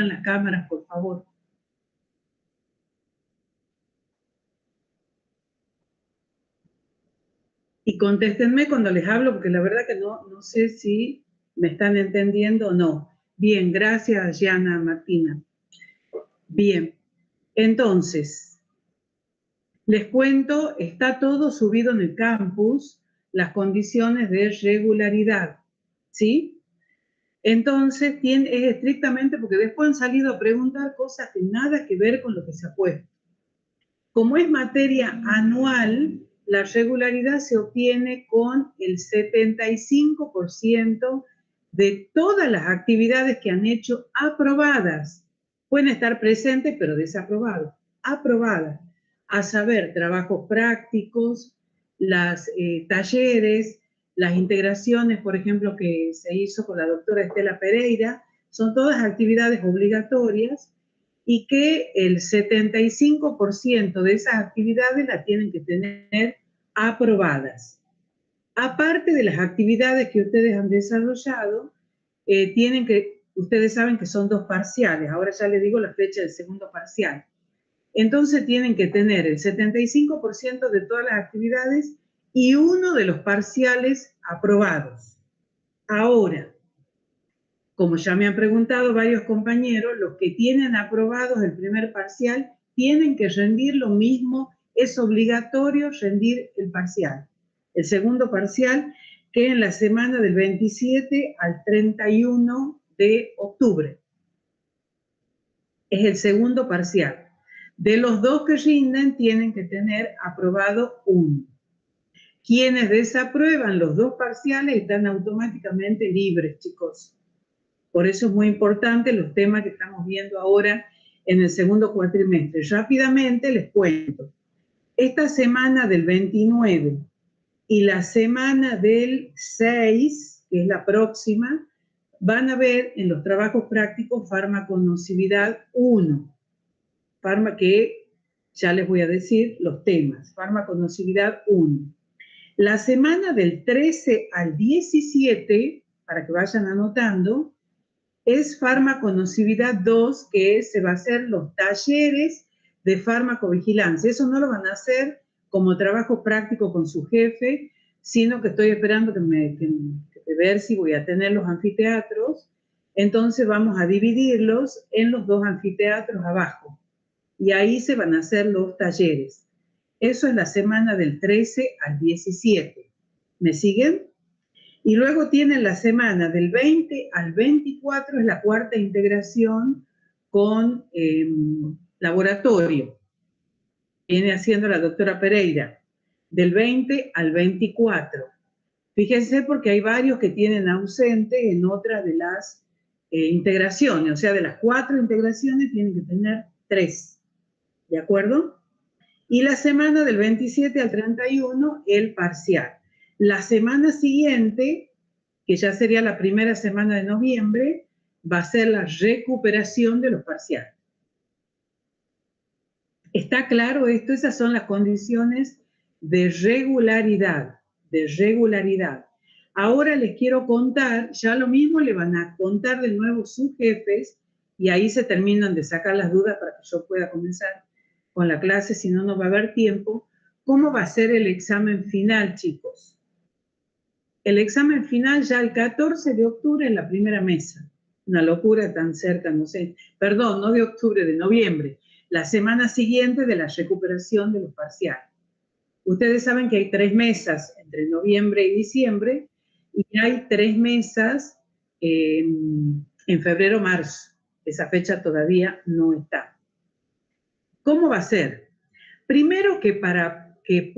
las cámaras, por favor. Y contéstenme cuando les hablo, porque la verdad que no sé si me están entendiendo o no. Bien, gracias, Yana Martina. Bien, entonces, les cuento, está todo subido en el campus, las condiciones de regularidad, ¿sí? Entonces, es estrictamente, porque después han salido a preguntar cosas que nada que ver con lo que se ha puesto. Como es materia anual, la regularidad se obtiene con el 75% de todas las actividades que han hecho aprobadas. Pueden estar presentes, pero desaprobadas. Aprobadas. A saber, trabajos prácticos, las talleres, las integraciones, por ejemplo, que se hizo con la doctora Estela Pereira, son todas actividades obligatorias y que el 75% de esas actividades las tienen que tener aprobadas. Aparte de las actividades que ustedes han desarrollado, ustedes saben que son 2 parciales, ahora ya les digo la fecha del segundo parcial. Entonces tienen que tener el 75% de todas las actividades y uno de los parciales aprobados. Ahora, como ya me han preguntado varios compañeros, los que tienen aprobados el primer parcial tienen que rendir lo mismo, es obligatorio rendir el parcial. El segundo parcial, que en la semana del 27 al 31 de octubre. Es el segundo parcial. De los 2 que rinden, tienen que tener aprobado 1. Quienes desaprueban los 2 parciales están automáticamente libres, chicos. Por eso es muy importante los temas que estamos viendo ahora en el segundo cuatrimestre. Rápidamente les cuento. Esta semana del 29 y la semana del 6, que es la próxima, van a ver en los trabajos prácticos farmaconocividad 1. Que ya les voy a decir los temas. Farmaconocividad 1. La semana del 13 al 17, para que vayan anotando, es farmaconocividad 2, que se va a hacer los talleres de farmacovigilancia. Eso no lo van a hacer como trabajo práctico con su jefe, sino que estoy esperando que ver si voy a tener los anfiteatros. Entonces vamos a dividirlos en los 2 anfiteatros abajo. Y ahí se van a hacer los talleres. Eso es la semana del 13 al 17. ¿Me siguen? Y luego tienen la semana del 20 al 24, es la cuarta integración con laboratorio. Viene haciendo la doctora Pereira, del 20 al 24. Fíjense porque hay varios que tienen ausente en otras de las integraciones, o sea, de las 4 integraciones tienen que tener 3, ¿de acuerdo? Y la semana del 27 al 31, el parcial. La semana siguiente, que ya sería la primera semana de noviembre, va a ser la recuperación de los parciales. ¿Está claro esto? Esas son las condiciones de regularidad, Ahora les quiero contar, ya lo mismo le van a contar de nuevo sus jefes, y ahí se terminan de sacar las dudas para que yo pueda comenzar con la clase, si no, no va a haber tiempo. ¿Cómo va a ser el examen final, chicos? El examen final ya el 14 de octubre en la primera mesa. Una locura tan cerca, no sé. Perdón, no de octubre, de noviembre. La semana siguiente de la recuperación de los parciales. Ustedes saben que hay 3 mesas entre noviembre y diciembre y hay 3 mesas en febrero-marzo. Esa fecha todavía no está. ¿Cómo va a ser? Primero que para que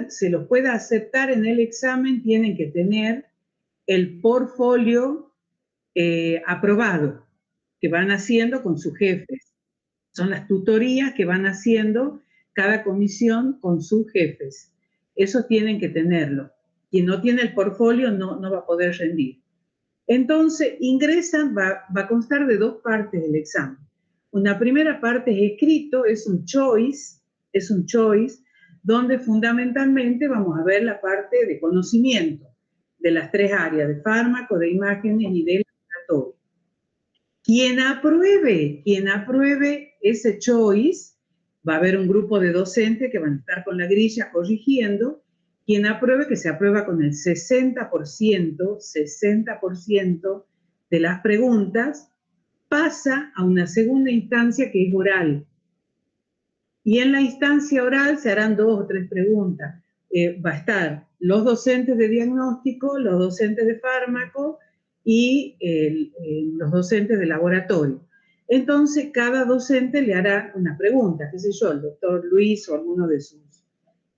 se los pueda aceptar en el examen tienen que tener el portfolio aprobado que van haciendo con sus jefes. Son las tutorías que van haciendo cada comisión con sus jefes. Eso tienen que tenerlo. Quien no tiene el portfolio no va a poder rendir. Entonces, ingresan, va a constar de 2 partes del examen. Una primera parte es escrito, es un choice, donde fundamentalmente vamos a ver la parte de conocimiento de las 3 áreas, de fármaco, de imágenes y de laboratorio. Quien apruebe ese choice, va a haber un grupo de docentes que van a estar con la grilla corrigiendo. Quien apruebe, que se aprueba con el 60% de las preguntas, pasa a una segunda instancia que es oral. Y en la instancia oral se harán 2 o 3 preguntas. Va a estar los docentes de diagnóstico, los docentes de fármaco y los docentes de laboratorio. Entonces, cada docente le hará una pregunta, qué sé yo, el doctor Luis o alguno de sus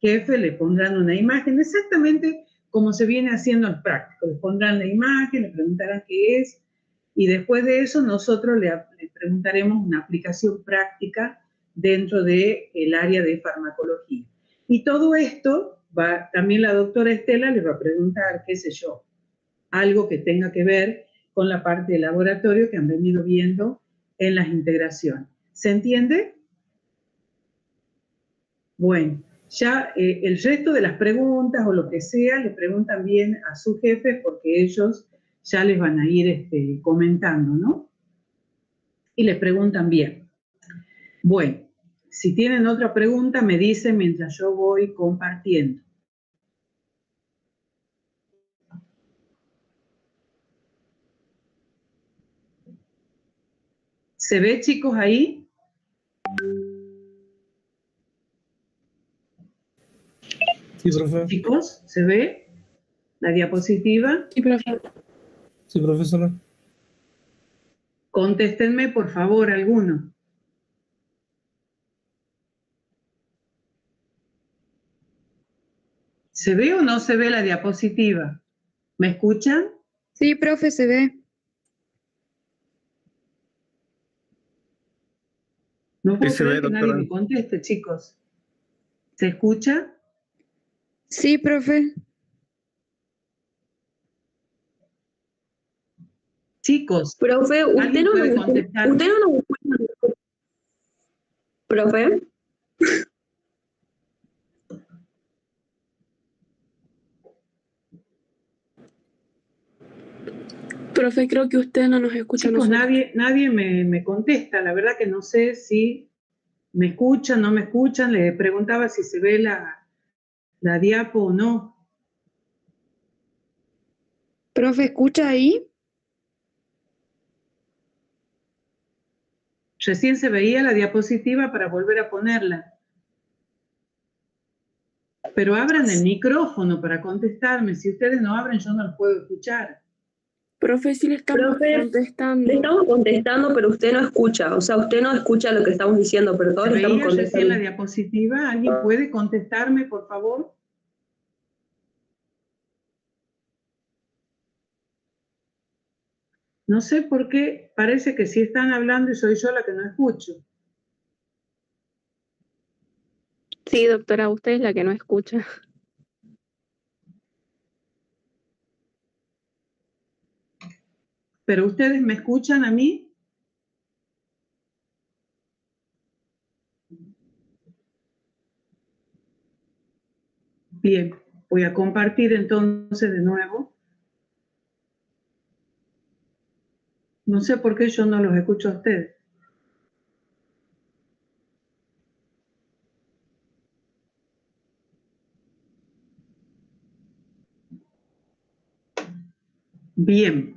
jefes le pondrán una imagen, exactamente como se viene haciendo al práctico. Le pondrán la imagen, le preguntarán qué es, y después de eso nosotros le preguntaremos una aplicación práctica dentro del área de farmacología. Y todo esto, también la doctora Estela le va a preguntar, qué sé yo, algo que tenga que ver con la parte de laboratorio que han venido viendo en las integraciones. ¿Se entiende? Bueno, ya el resto de las preguntas o lo que sea, le preguntan bien a sus jefes porque ellos ya les van a ir comentando, ¿no? Y les preguntan bien. Bueno, si tienen otra pregunta, me dicen mientras yo voy compartiendo. ¿Se ve, chicos, ahí? Sí, profe. Chicos, ¿se ve la diapositiva? Sí, profe. Sí, profesora. Contéstenme, por favor, alguno. ¿Se ve o no se ve la diapositiva? ¿Me escuchan? Sí, profe, se ve. No puedo Sí se creer ve, que nadie doctora. me conteste, chicos. ¿Se escucha? Sí, profe. Chicos, Profe, ¿alguien puede contestar? usted no nos escucha. Profe, Profe, creo que usted no nos escucha a Chicos, nosotros. nadie me contesta. La verdad que no sé si me escuchan, no me escuchan. Les preguntaba si se ve la diapo o no. Profe, ¿escucha ahí? Recién se veía la diapositiva para volver a ponerla. Pero abran el micrófono para contestarme. Si ustedes no abren, yo no los puedo escuchar. Profe, sí le estamos le contestando. estamos contestando, pero usted no escucha. O sea, usted no escucha lo que estamos diciendo, pero todos ¿Se le estamos veía recién contestando. la diapositiva? ¿Alguien puede contestarme, por favor? No sé por qué parece que sí están hablando y soy yo la que no escucho. Sí, doctora, usted es la que no escucha. ¿Pero ustedes me escuchan a mí? Bien, voy a compartir entonces de nuevo. No sé por qué yo no los escucho a ustedes. Bien,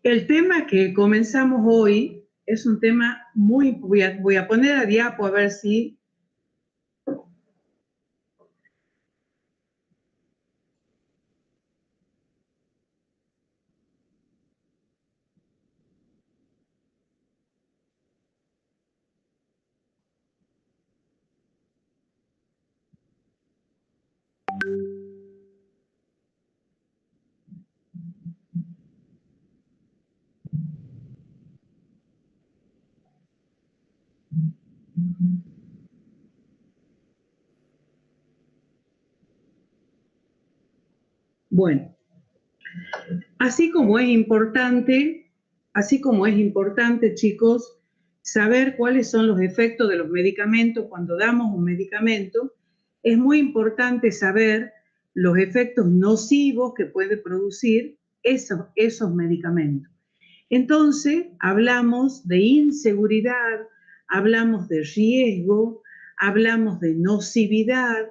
el tema que comenzamos hoy es un tema muy... Voy a poner a diapo a ver si... Bueno, así como es importante, chicos, saber cuáles son los efectos de los medicamentos cuando damos un medicamento, es muy importante saber los efectos nocivos que puede producir esos medicamentos. Entonces, hablamos de inseguridad, hablamos de riesgo, hablamos de nocividad,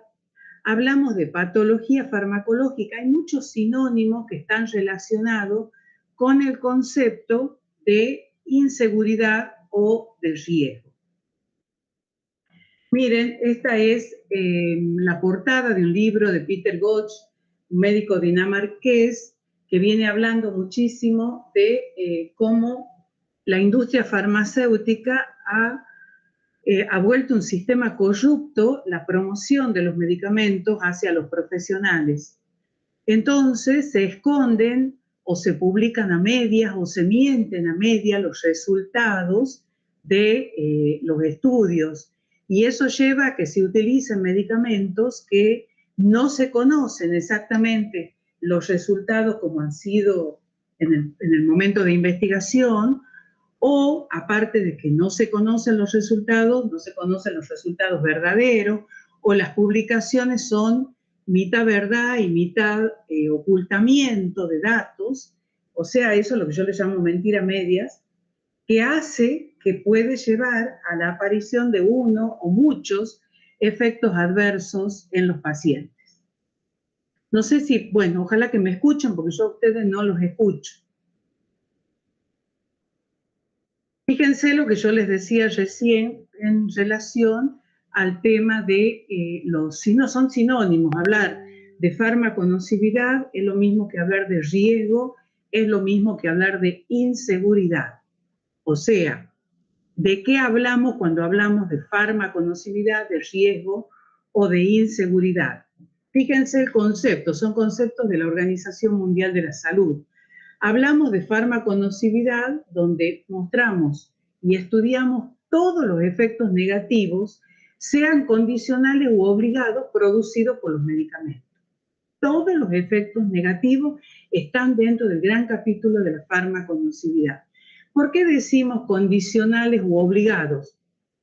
hablamos de patología farmacológica. Hay muchos sinónimos que están relacionados con el concepto de inseguridad o de riesgo. Miren, esta es la portada de un libro de Peter Gotch, un médico dinamarqués, que viene hablando muchísimo de cómo la industria farmacéutica ha vuelto un sistema corrupto la promoción de los medicamentos hacia los profesionales. Entonces se esconden o se publican a medias o se mienten a medias los resultados de los estudios. Y eso lleva a que se utilicen medicamentos que no se conocen exactamente los resultados como han sido en el momento de investigación, o aparte de que no se conocen los resultados, no se conocen los resultados verdaderos, o las publicaciones son mitad verdad y mitad ocultamiento de datos. O sea, eso es lo que yo le llamo mentira medias, que hace que puede llevar a la aparición de uno o muchos efectos adversos en los pacientes. No sé si, bueno, ojalá que me escuchen porque yo a ustedes no los escucho. Fíjense lo que yo les decía recién en relación al tema de si no son sinónimos. Hablar de farmaconocividad es lo mismo que hablar de riesgo, es lo mismo que hablar de inseguridad. O sea, ¿de qué hablamos cuando hablamos de farmaconocividad, de riesgo o de inseguridad? Fíjense el concepto, son conceptos de la Organización Mundial de la Salud. Hablamos de farmaconocividad, donde mostramos y estudiamos todos los efectos negativos, sean condicionales u obligados, producidos por los medicamentos. Todos los efectos negativos están dentro del gran capítulo de la farmaconocividad. ¿Por qué decimos condicionales u obligados?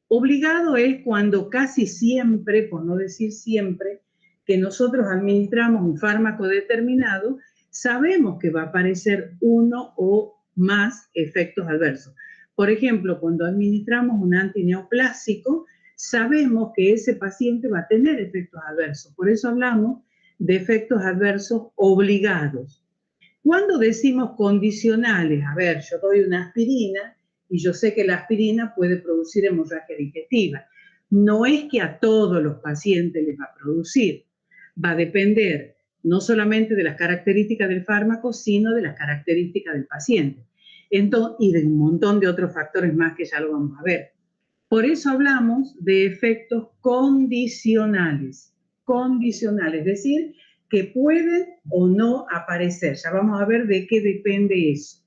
Obligado es cuando casi siempre, por no decir siempre, que nosotros administramos un fármaco determinado, sabemos que va a aparecer uno o más efectos adversos. Por ejemplo, cuando administramos un antineoplásico, sabemos que ese paciente va a tener efectos adversos. Por eso hablamos de efectos adversos obligados. Cuando decimos condicionales, a ver, yo doy una aspirina y yo sé que la aspirina puede producir hemorragia digestiva. No es que a todos los pacientes les va a producir, va a depender no solamente de las características del fármaco, sino de las características del paciente. Entonces, y de un montón de otros factores más que ya lo vamos a ver. Por eso hablamos de efectos condicionales. Condicionales, es decir, que pueden o no aparecer. Ya vamos a ver de qué depende eso.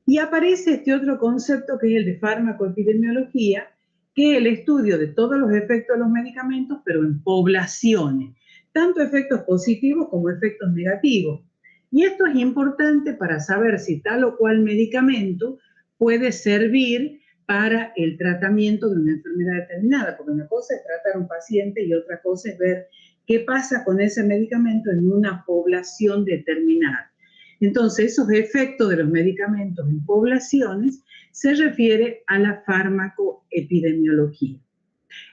Y aparece este otro concepto que es el de farmacoepidemiología, que es el estudio de todos los efectos de los medicamentos, pero en poblaciones. Tanto efectos positivos como efectos negativos. Y esto es importante para saber si tal o cual medicamento puede servir para el tratamiento de una enfermedad determinada, porque una cosa es tratar a un paciente y otra cosa es ver qué pasa con ese medicamento en una población determinada. Entonces, esos efectos de los medicamentos en poblaciones se refiere a la farmacoepidemiología.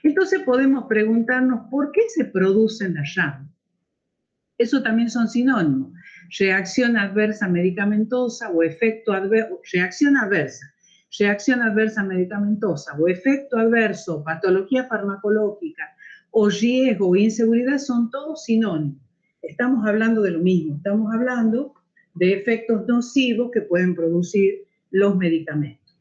Entonces podemos preguntarnos por qué se producen las RAM. Eso también son sinónimos. Reacción adversa medicamentosa o efecto adverso, reacción adversa medicamentosa o efecto adverso, patología farmacológica o riesgo o inseguridad son todos sinónimos. Estamos hablando de lo mismo, estamos hablando de efectos nocivos que pueden producir los medicamentos.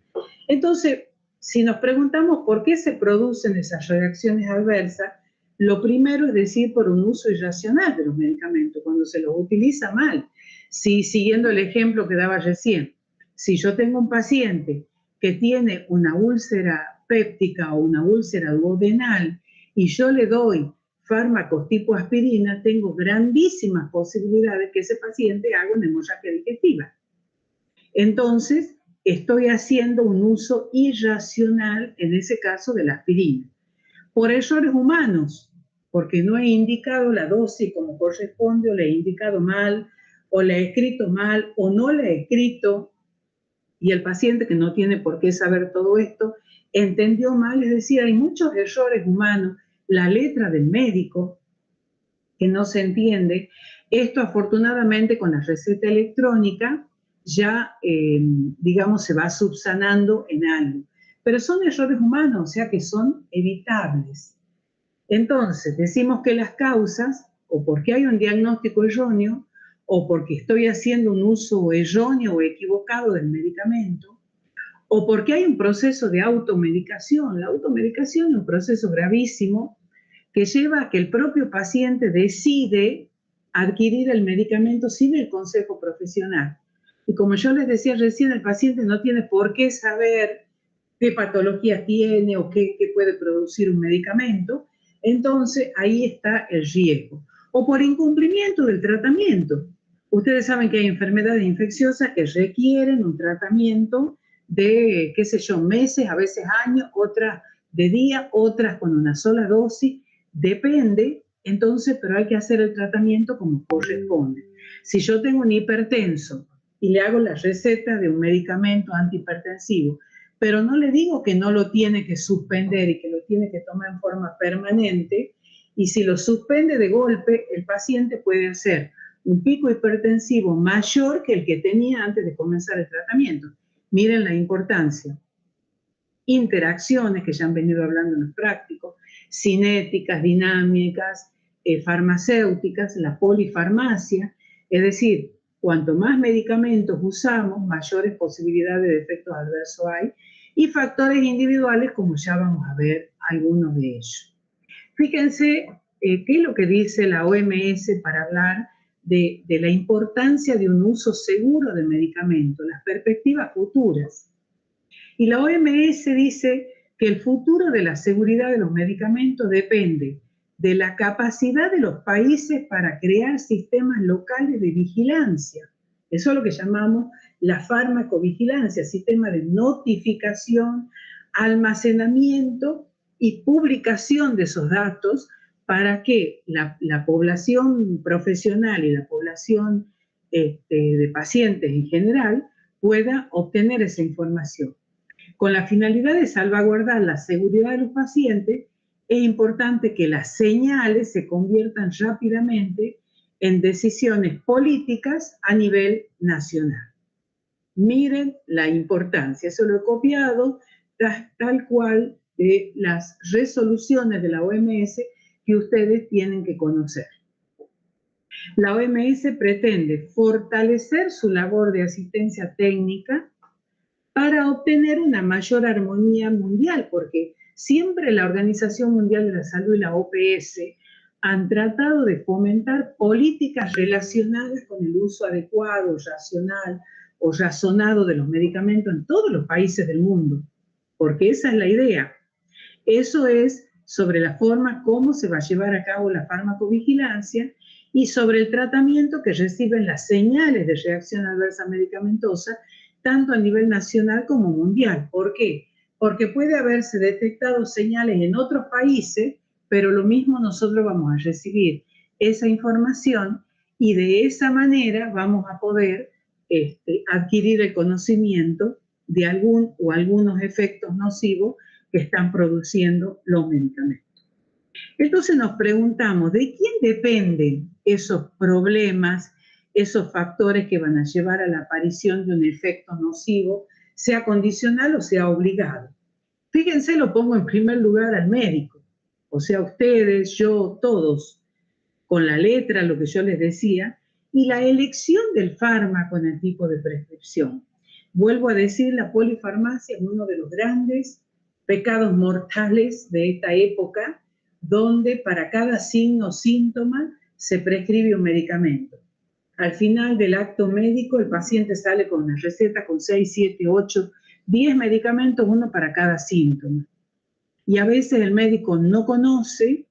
Entonces, si nos preguntamos por qué se producen esas reacciones adversas, lo primero es decir por un uso irracional de los medicamentos, cuando se los utiliza mal. Si, siguiendo el ejemplo que daba recién, si yo tengo un paciente que tiene una úlcera péptica o una úlcera duodenal y yo le doy fármacos tipo aspirina, tengo grandísimas posibilidades que ese paciente haga una hemorragia digestiva. Entonces, estoy haciendo un uso irracional, en ese caso, de la aspirina. Por errores humanos, porque no he indicado la dosis como corresponde, o le he indicado mal, o le he escrito mal, o no le he escrito y el paciente, que no tiene por qué saber todo esto, entendió mal, es decir, hay muchos errores humanos, la letra del médico que no se entiende. Esto afortunadamente con la receta electrónica ya, digamos, se va subsanando en algo. Pero son errores humanos, o sea que son evitables. Entonces, decimos que las causas, o porque hay un diagnóstico erróneo, o porque estoy haciendo un uso erróneo o equivocado del medicamento, o porque hay un proceso de automedicación. La automedicación es un proceso gravísimo que lleva a que el propio paciente decide adquirir el medicamento sin el consejo profesional. Y como yo les decía recién, el paciente no tiene por qué saber qué patología tiene o qué puede producir un medicamento. Entonces, ahí está el riesgo. O por incumplimiento del tratamiento. Ustedes saben que hay enfermedades infecciosas que requieren un tratamiento de, qué sé yo, meses, a veces años, otras de días, otras con una sola dosis. Depende, entonces, pero hay que hacer el tratamiento como corresponde. Si yo tengo un hipertenso y le hago la receta de un medicamento antihipertensivo, pero no le digo que no lo tiene que suspender y que lo tiene que tomar en forma permanente, y si lo suspende de golpe, el paciente puede hacer un pico hipertensivo mayor que el que tenía antes de comenzar el tratamiento. Miren la importancia. Interacciones que ya han venido hablando en los prácticos, cinéticas, dinámicas, farmacéuticas, la polifarmacia, es decir, cuanto más medicamentos usamos, mayores posibilidades de efectos adversos hay, y factores individuales, como ya vamos a ver algunos de ellos. Fíjense qué es lo que dice la OMS para hablar de la importancia de un uso seguro de medicamentos, las perspectivas futuras. Y la OMS dice que el futuro de la seguridad de los medicamentos depende de la capacidad de los países para crear sistemas locales de vigilancia. Eso es lo que llamamos la farmacovigilancia, sistema de notificación, almacenamiento y publicación de esos datos para que la población profesional y la población de pacientes en general pueda obtener esa información. Con la finalidad de salvaguardar la seguridad de los pacientes, es importante que las señales se conviertan rápidamente en decisiones políticas a nivel nacional. Miren la importancia, eso lo he copiado tal cual de las resoluciones de la OMS que ustedes tienen que conocer. La OMS pretende fortalecer su labor de asistencia técnica para obtener una mayor armonía mundial, porque siempre la Organización Mundial de la Salud y la OPS han tratado de fomentar políticas relacionadas con el uso adecuado, racional o razonado de los medicamentos en todos los países del mundo, porque esa es la idea. Eso es sobre la forma como se va a llevar a cabo la farmacovigilancia y sobre el tratamiento que reciben las señales de reacción adversa medicamentosa, tanto a nivel nacional como mundial. ¿Por qué? Porque puede haberse detectado señales en otros países, pero lo mismo nosotros vamos a recibir esa información y de esa manera vamos a poder adquirir el conocimiento de algún o algunos efectos nocivos que están produciendo los medicamentos. Entonces nos preguntamos, ¿de quién dependen esos problemas, esos factores que van a llevar a la aparición de un efecto nocivo, sea condicional o sea obligado? Fíjense, lo pongo en primer lugar al médico, o sea, ustedes, yo, todos, con la letra, lo que yo les decía, y la elección del fármaco en el tipo de prescripción. Vuelvo a decir, la polifarmacia es uno de los grandes pecados mortales de esta época, donde para cada signo o síntoma se prescribe un medicamento. Al final del acto médico, el paciente sale con una receta con 6, 7, 8, 10 medicamentos, uno para cada síntoma. Y a veces el médico no conoce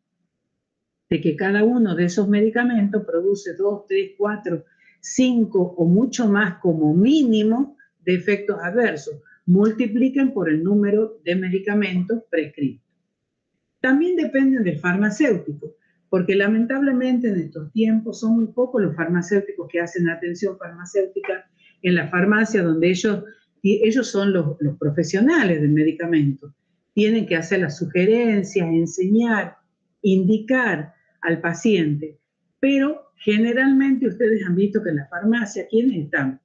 de que cada uno de esos medicamentos produce 2, 3, 4, 5 o mucho más como mínimo de efectos adversos. Multipliquen por el número de medicamentos prescritos. También dependen del farmacéutico, porque lamentablemente en estos tiempos son muy pocos los farmacéuticos que hacen atención farmacéutica en la farmacia, donde ellos y ellos son los profesionales del medicamento. Tienen que hacer las sugerencias, enseñar, indicar al paciente. Pero generalmente ustedes han visto que en la farmacia, ¿quiénes están?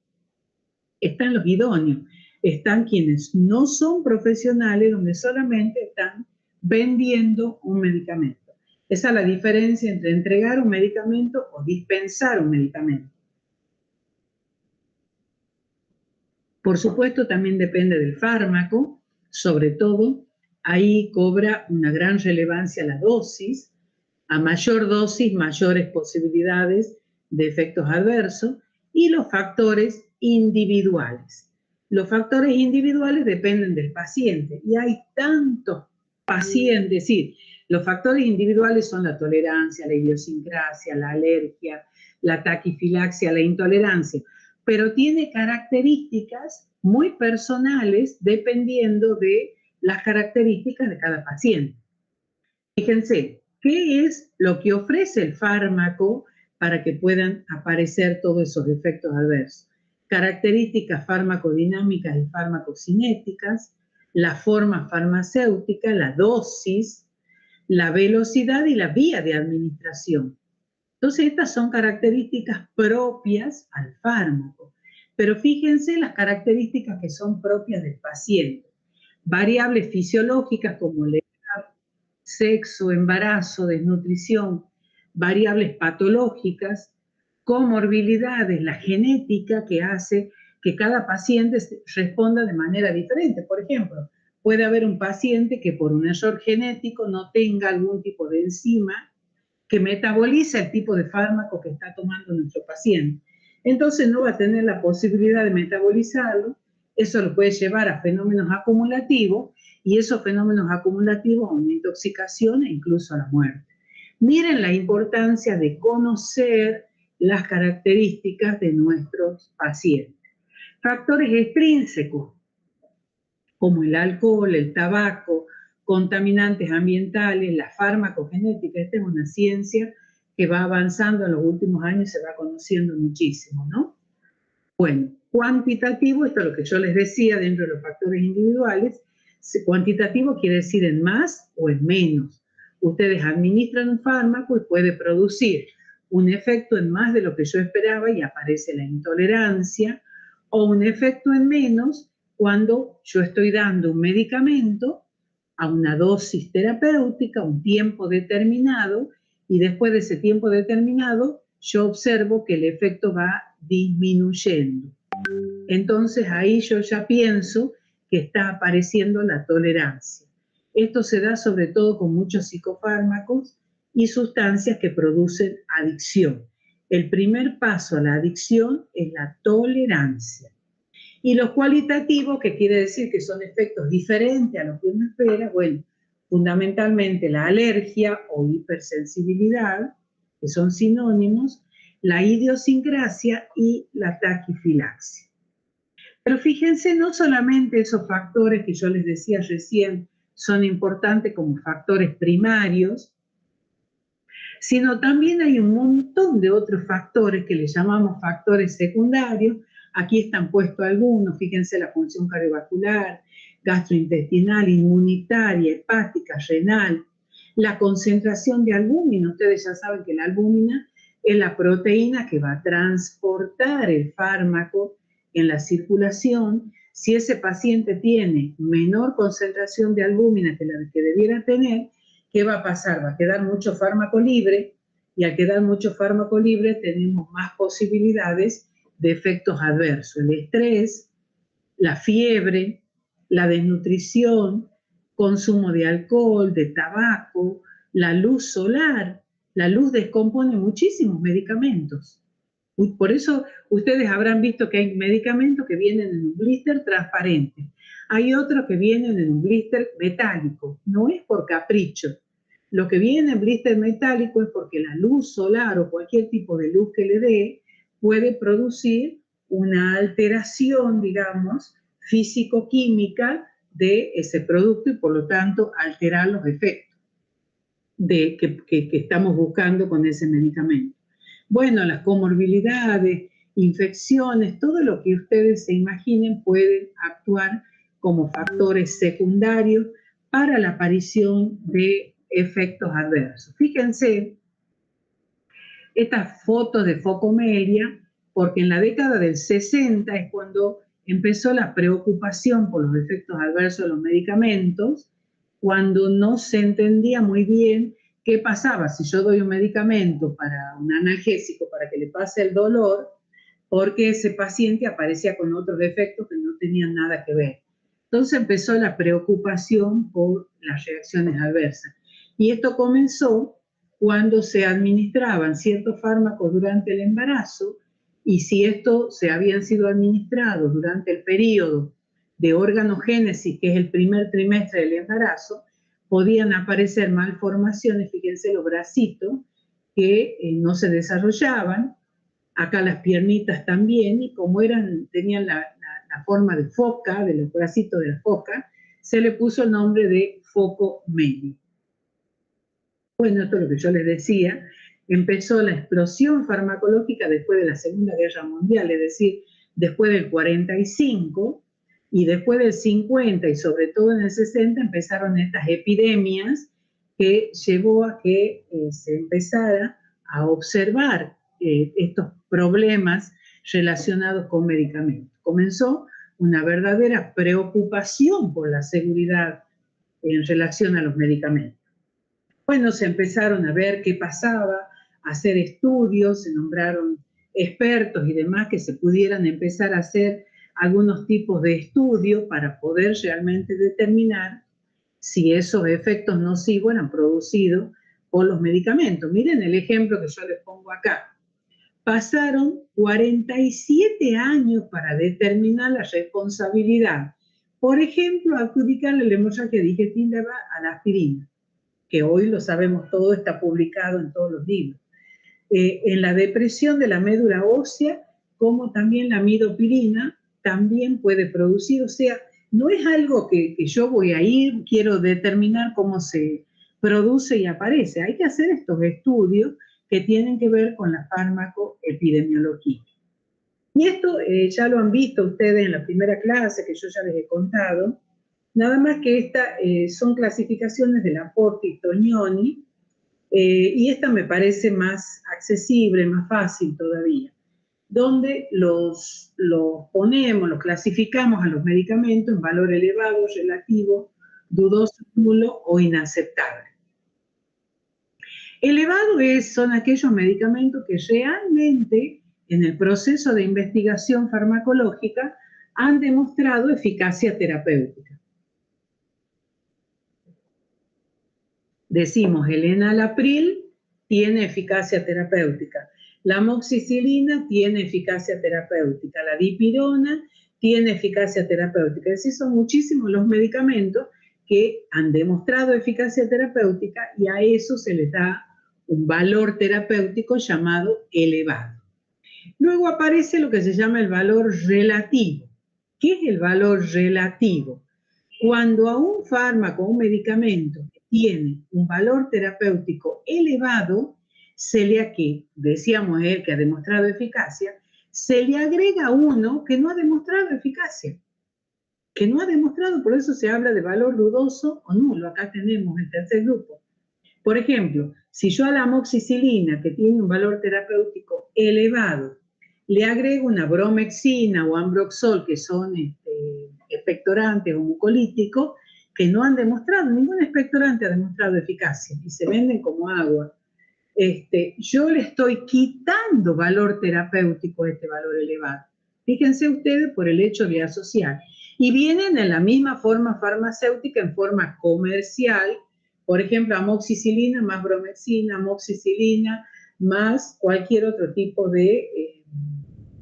Están los idóneos, están quienes no son profesionales, donde solamente están vendiendo un medicamento. Esa es la diferencia entre entregar un medicamento o dispensar un medicamento. Por supuesto, también depende del fármaco, sobre todo, ahí cobra una gran relevancia la dosis. A mayor dosis, mayores posibilidades de efectos adversos, y los factores individuales. Los factores individuales dependen del paciente, y hay tantos pacientes, es decir, los factores individuales son la tolerancia, la idiosincrasia, la alergia, la taquifilaxia, la intolerancia, pero tiene características muy personales dependiendo de las características de cada paciente. Fíjense, ¿qué es lo que ofrece el fármaco para que puedan aparecer todos esos efectos adversos? Características farmacodinámicas y farmacocinéticas, la forma farmacéutica, la dosis, la velocidad y la vía de administración. Entonces, estas son características propias al fármaco. Pero fíjense las características que son propias del paciente. Variables fisiológicas como la edad, sexo, embarazo, desnutrición, variables patológicas, comorbilidades, la genética que hace que cada paciente responda de manera diferente. Por ejemplo, puede haber un paciente que por un error genético no tenga algún tipo de enzima que metaboliza el tipo de fármaco que está tomando nuestro paciente. Entonces no va a tener la posibilidad de metabolizarlo, eso lo puede llevar a fenómenos acumulativos, y esos fenómenos acumulativos a una intoxicación e incluso a la muerte. Miren la importancia de conocer las características de nuestros pacientes. Factores extrínsecos, como el alcohol, el tabaco, contaminantes ambientales, la farmacogenética. Esta es una ciencia que va avanzando en los últimos años y se va conociendo muchísimo, ¿no? Bueno, cuantitativo, esto es lo que yo les decía dentro de los factores individuales. Cuantitativo quiere decir en más o en menos. Ustedes administran un fármaco y puede producir un efecto en más de lo que yo esperaba y aparece la intolerancia, o un efecto en menos cuando yo estoy dando un medicamento a una dosis terapéutica, un tiempo determinado, y después de ese tiempo determinado yo observo que el efecto va disminuyendo. Entonces ahí yo ya pienso que está apareciendo la tolerancia. Esto se da sobre todo con muchos psicofármacos y sustancias que producen adicción. El primer paso a la adicción es la tolerancia. Y los cualitativos, que quiere decir que son efectos diferentes a lo que uno espera, bueno, fundamentalmente la alergia o hipersensibilidad, que son sinónimos, la idiosincrasia y la taquifilaxia. Pero fíjense, no solamente esos factores que yo les decía recién son importantes como factores primarios, sino también hay un montón de otros factores que le llamamos factores secundarios. Aquí están puestos algunos, fíjense la función cardiovascular, gastrointestinal, inmunitaria, hepática, renal, la concentración de albúmina. Ustedes ya saben que la albúmina es la proteína que va a transportar el fármaco en la circulación. Si ese paciente tiene menor concentración de albúmina que la que debiera tener, ¿qué va a pasar? Va a quedar mucho fármaco libre, y al quedar mucho fármaco libre tenemos más posibilidades de efectos adversos. El estrés, la fiebre, la desnutrición, consumo de alcohol, de tabaco, la luz solar. La luz descompone muchísimos medicamentos. Por eso ustedes habrán visto que hay medicamentos que vienen en un blister transparente. Hay otros que vienen en un blister metálico. No es por capricho. Lo que viene en blister metálico es porque la luz solar o cualquier tipo de luz que le dé puede producir una alteración, digamos, físico-química de ese producto y por lo tanto alterar los efectos que estamos buscando con ese medicamento. Bueno, las comorbilidades, infecciones, todo lo que ustedes se imaginen pueden actuar como factores secundarios para la aparición de efectos adversos. Fíjense estas fotos de focomelia, porque en la década del 60 es cuando empezó la preocupación por los efectos adversos de los medicamentos, cuando no se entendía muy bien qué pasaba si yo doy un medicamento para un analgésico para que le pase el dolor, porque ese paciente aparecía con otros efectos que no tenían nada que ver. Entonces empezó la preocupación por las reacciones adversas. Y esto comenzó cuando se administraban ciertos fármacos durante el embarazo, y si estos se habían sido administrados durante el periodo de organogénesis, que es el primer trimestre del embarazo, podían aparecer malformaciones, fíjense los bracitos, que no se desarrollaban, acá las piernitas también, y como tenían la forma de foca, de los bracitos de la foca, se le puso el nombre de focomelia. Bueno, esto es lo que yo les decía, empezó la explosión farmacológica después de la Segunda Guerra Mundial, es decir, después del 45, y después del 50 y sobre todo en el 60 empezaron estas epidemias que llevó a que se empezara a observar estos problemas relacionados con medicamentos. Comenzó una verdadera preocupación por la seguridad en relación a los medicamentos. Bueno, se empezaron a ver qué pasaba, a hacer estudios, se nombraron expertos y demás que se pudieran empezar a hacer algunos tipos de estudios para poder realmente determinar si esos efectos nocivos eran producidos por los medicamentos. Miren el ejemplo que yo les pongo acá. Pasaron 47 años para determinar la responsabilidad. Por ejemplo, adjudicarle la hemorragia digestiva a la aspirina, que hoy lo sabemos todo, está publicado en todos los libros. En la depresión de la médula ósea, como también la midopirina, también puede producir, o sea, no es algo que yo voy a ir, quiero determinar cómo se produce y aparece. Hay que hacer estos estudios que tienen que ver con la farmacoepidemiología. Y esto ya lo han visto ustedes en la primera clase que yo ya les he contado, nada más que estas son clasificaciones de Laporte y Tognoni, y esta me parece más accesible, más fácil todavía, donde los ponemos, los clasificamos a los medicamentos en valor elevado, relativo, dudoso, nulo o inaceptable. Elevado son aquellos medicamentos que realmente en el proceso de investigación farmacológica han demostrado eficacia terapéutica. Decimos, el enalapril tiene eficacia terapéutica, la amoxicilina tiene eficacia terapéutica, la dipirona tiene eficacia terapéutica. Es decir, son muchísimos los medicamentos que han demostrado eficacia terapéutica y a eso se les da un valor terapéutico llamado elevado. Luego aparece lo que se llama el valor relativo. ¿Qué es el valor relativo? Cuando a un fármaco, un medicamento que tiene un valor terapéutico elevado, decíamos que ha demostrado eficacia, se le agrega uno que no ha demostrado eficacia. Que no ha demostrado, por eso se habla de valor dudoso o nulo. Acá tenemos el tercer grupo. Por ejemplo, si yo a la amoxicilina, que tiene un valor terapéutico elevado, le agrego una bromexina o ambroxol, que son expectorantes o mucolíticos, que no han demostrado, ningún expectorante ha demostrado eficacia y se venden como agua. Yo le estoy quitando valor terapéutico a este valor elevado. Fíjense ustedes por el hecho de asociar. Y vienen en la misma forma farmacéutica, en forma comercial. Por ejemplo, amoxicilina más bromexina, amoxicilina más cualquier otro tipo de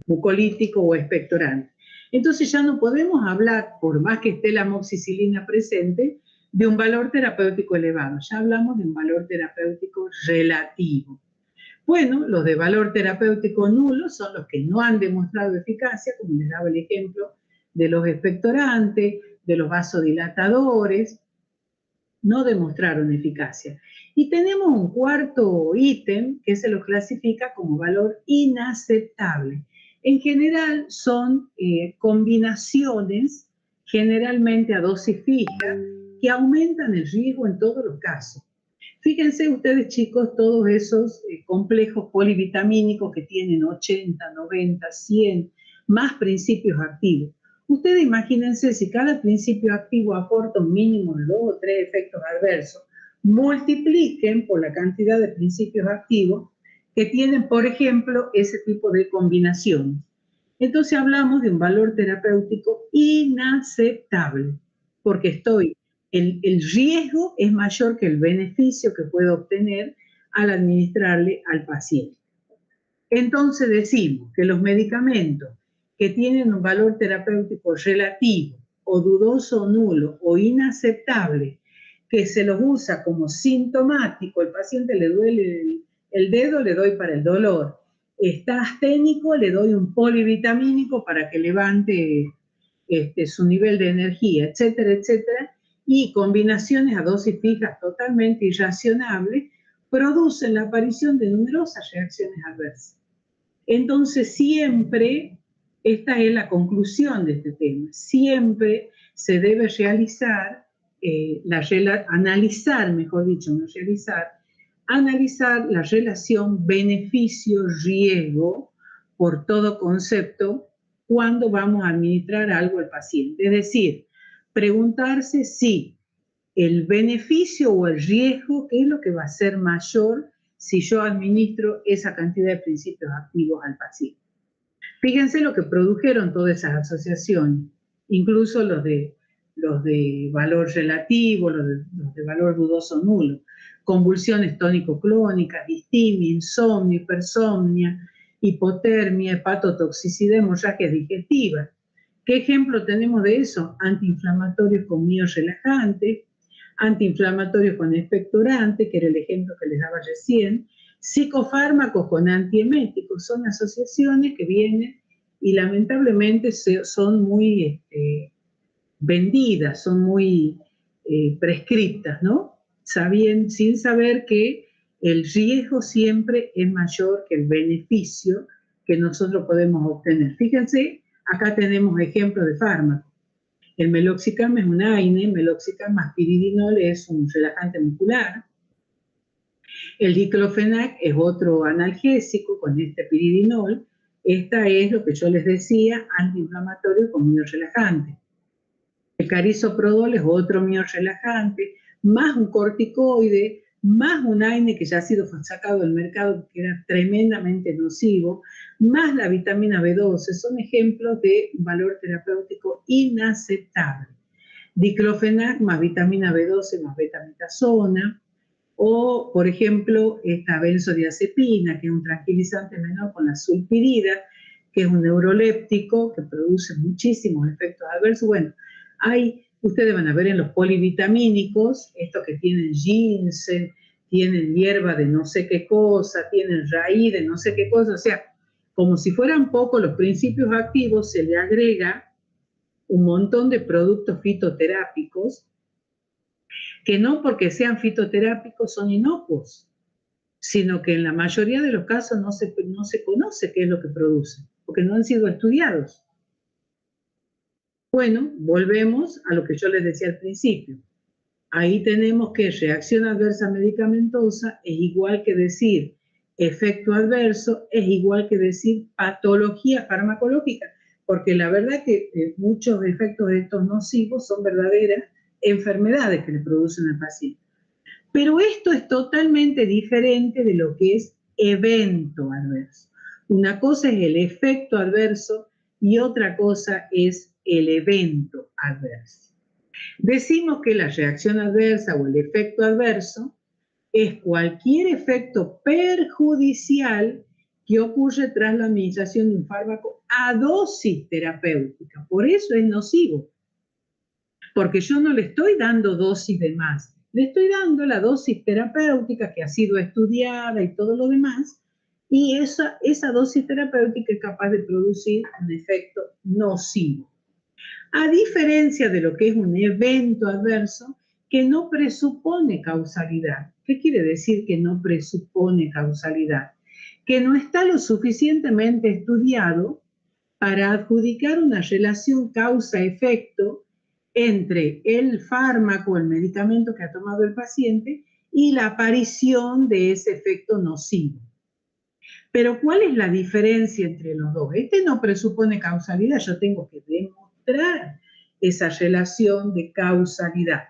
mucolítico o expectorante. Entonces ya no podemos hablar, por más que esté la amoxicilina presente, de un valor terapéutico elevado. Ya hablamos de un valor terapéutico relativo. Bueno, los de valor terapéutico nulo son los que no han demostrado eficacia, como les daba el ejemplo de los expectorantes, de los vasodilatadores, no demostraron eficacia. Y tenemos un cuarto ítem que se los clasifica como valor inaceptable. En general son combinaciones, generalmente a dosis fija, que aumentan el riesgo en todos los casos. Fíjense ustedes, chicos, todos esos complejos polivitamínicos que tienen 80, 90, 100, más principios activos. Ustedes imagínense si cada principio activo aporta un mínimo de 2 o 3 efectos adversos, multipliquen por la cantidad de principios activos que tienen, por ejemplo, ese tipo de combinaciones. Entonces hablamos de un valor terapéutico inaceptable, porque el riesgo es mayor que el beneficio que puedo obtener al administrarle al paciente. Entonces decimos que los medicamentos que tienen un valor terapéutico relativo o dudoso o nulo o inaceptable, que se los usa como sintomático, el paciente le duele el dedo, le doy para el dolor. Está asténico, le doy un polivitamínico para que levante su nivel de energía, etcétera, etcétera. Y combinaciones a dosis fijas totalmente irracionables producen la aparición de numerosas reacciones adversas. Entonces siempre, esta es la conclusión de este tema, siempre se debe realizar, analizar, mejor dicho, no realizar, analizar la relación beneficio-riesgo por todo concepto cuando vamos a administrar algo al paciente. Es decir, preguntarse si el beneficio o el riesgo, ¿qué es lo que va a ser mayor si yo administro esa cantidad de principios activos al paciente? Fíjense lo que produjeron todas esas asociaciones, incluso los de valor relativo, los de valor dudoso nulo, convulsiones tónico-clónicas, distimia, insomnio, hipersomnia, hipotermia, hepatotoxicidad, hemorragias digestivas. ¿Qué ejemplo tenemos de eso? Antiinflamatorios con miorelajantes, antiinflamatorios con expectorantes, que era el ejemplo que les daba recién, psicofármacos con antieméticos. Son asociaciones que vienen y lamentablemente son muy vendidas, son muy prescriptas, ¿no? Sin saber que el riesgo siempre es mayor que el beneficio que nosotros podemos obtener. Fíjense, acá tenemos ejemplos de fármacos. El meloxicam es un AINE, meloxicam más piridinol es un relajante muscular. El diclofenac es otro analgésico con este piridinol. Esta es lo que yo les decía, antiinflamatorio con miorelajante. El carisoprodol es otro miorelajante, más un corticoide, más un AINE que ya ha sido sacado del mercado que era tremendamente nocivo, más la vitamina B12, son ejemplos de valor terapéutico inaceptable. Diclofenac más vitamina B12 más betametasona, o por ejemplo esta benzodiazepina, que es un tranquilizante menor con la sulpirida, que es un neuroléptico que produce muchísimos efectos adversos. Bueno, ustedes van a ver en los polivitamínicos, estos que tienen ginseng, tienen hierba de no sé qué cosa, tienen raíz de no sé qué cosa, o sea, como si fueran pocos los principios activos, se le agrega un montón de productos fitoterápicos que no porque sean fitoterápicos son inocuos, sino que en la mayoría de los casos no se conoce qué es lo que producen, porque no han sido estudiados. Bueno, volvemos a lo que yo les decía al principio. Ahí tenemos que reacción adversa medicamentosa es igual que decir efecto adverso, es igual que decir patología farmacológica, porque la verdad que muchos efectos de estos nocivos son verdaderas enfermedades que le producen al paciente. Pero esto es totalmente diferente de lo que es evento adverso. Una cosa es el efecto adverso y otra cosa es el evento adverso. Decimos que la reacción adversa o el efecto adverso es cualquier efecto perjudicial que ocurre tras la administración de un fármaco a dosis terapéutica. Por eso es nocivo. Porque yo no le estoy dando dosis de más, le estoy dando la dosis terapéutica que ha sido estudiada y todo lo demás, y esa dosis terapéutica es capaz de producir un efecto nocivo. A diferencia de lo que es un evento adverso que no presupone causalidad. ¿Qué quiere decir que no presupone causalidad? Que no está lo suficientemente estudiado para adjudicar una relación causa-efecto entre el fármaco, el medicamento que ha tomado el paciente, y la aparición de ese efecto nocivo. Pero ¿cuál es la diferencia entre los dos? Este no presupone causalidad, yo tengo que demostrar esa relación de causalidad.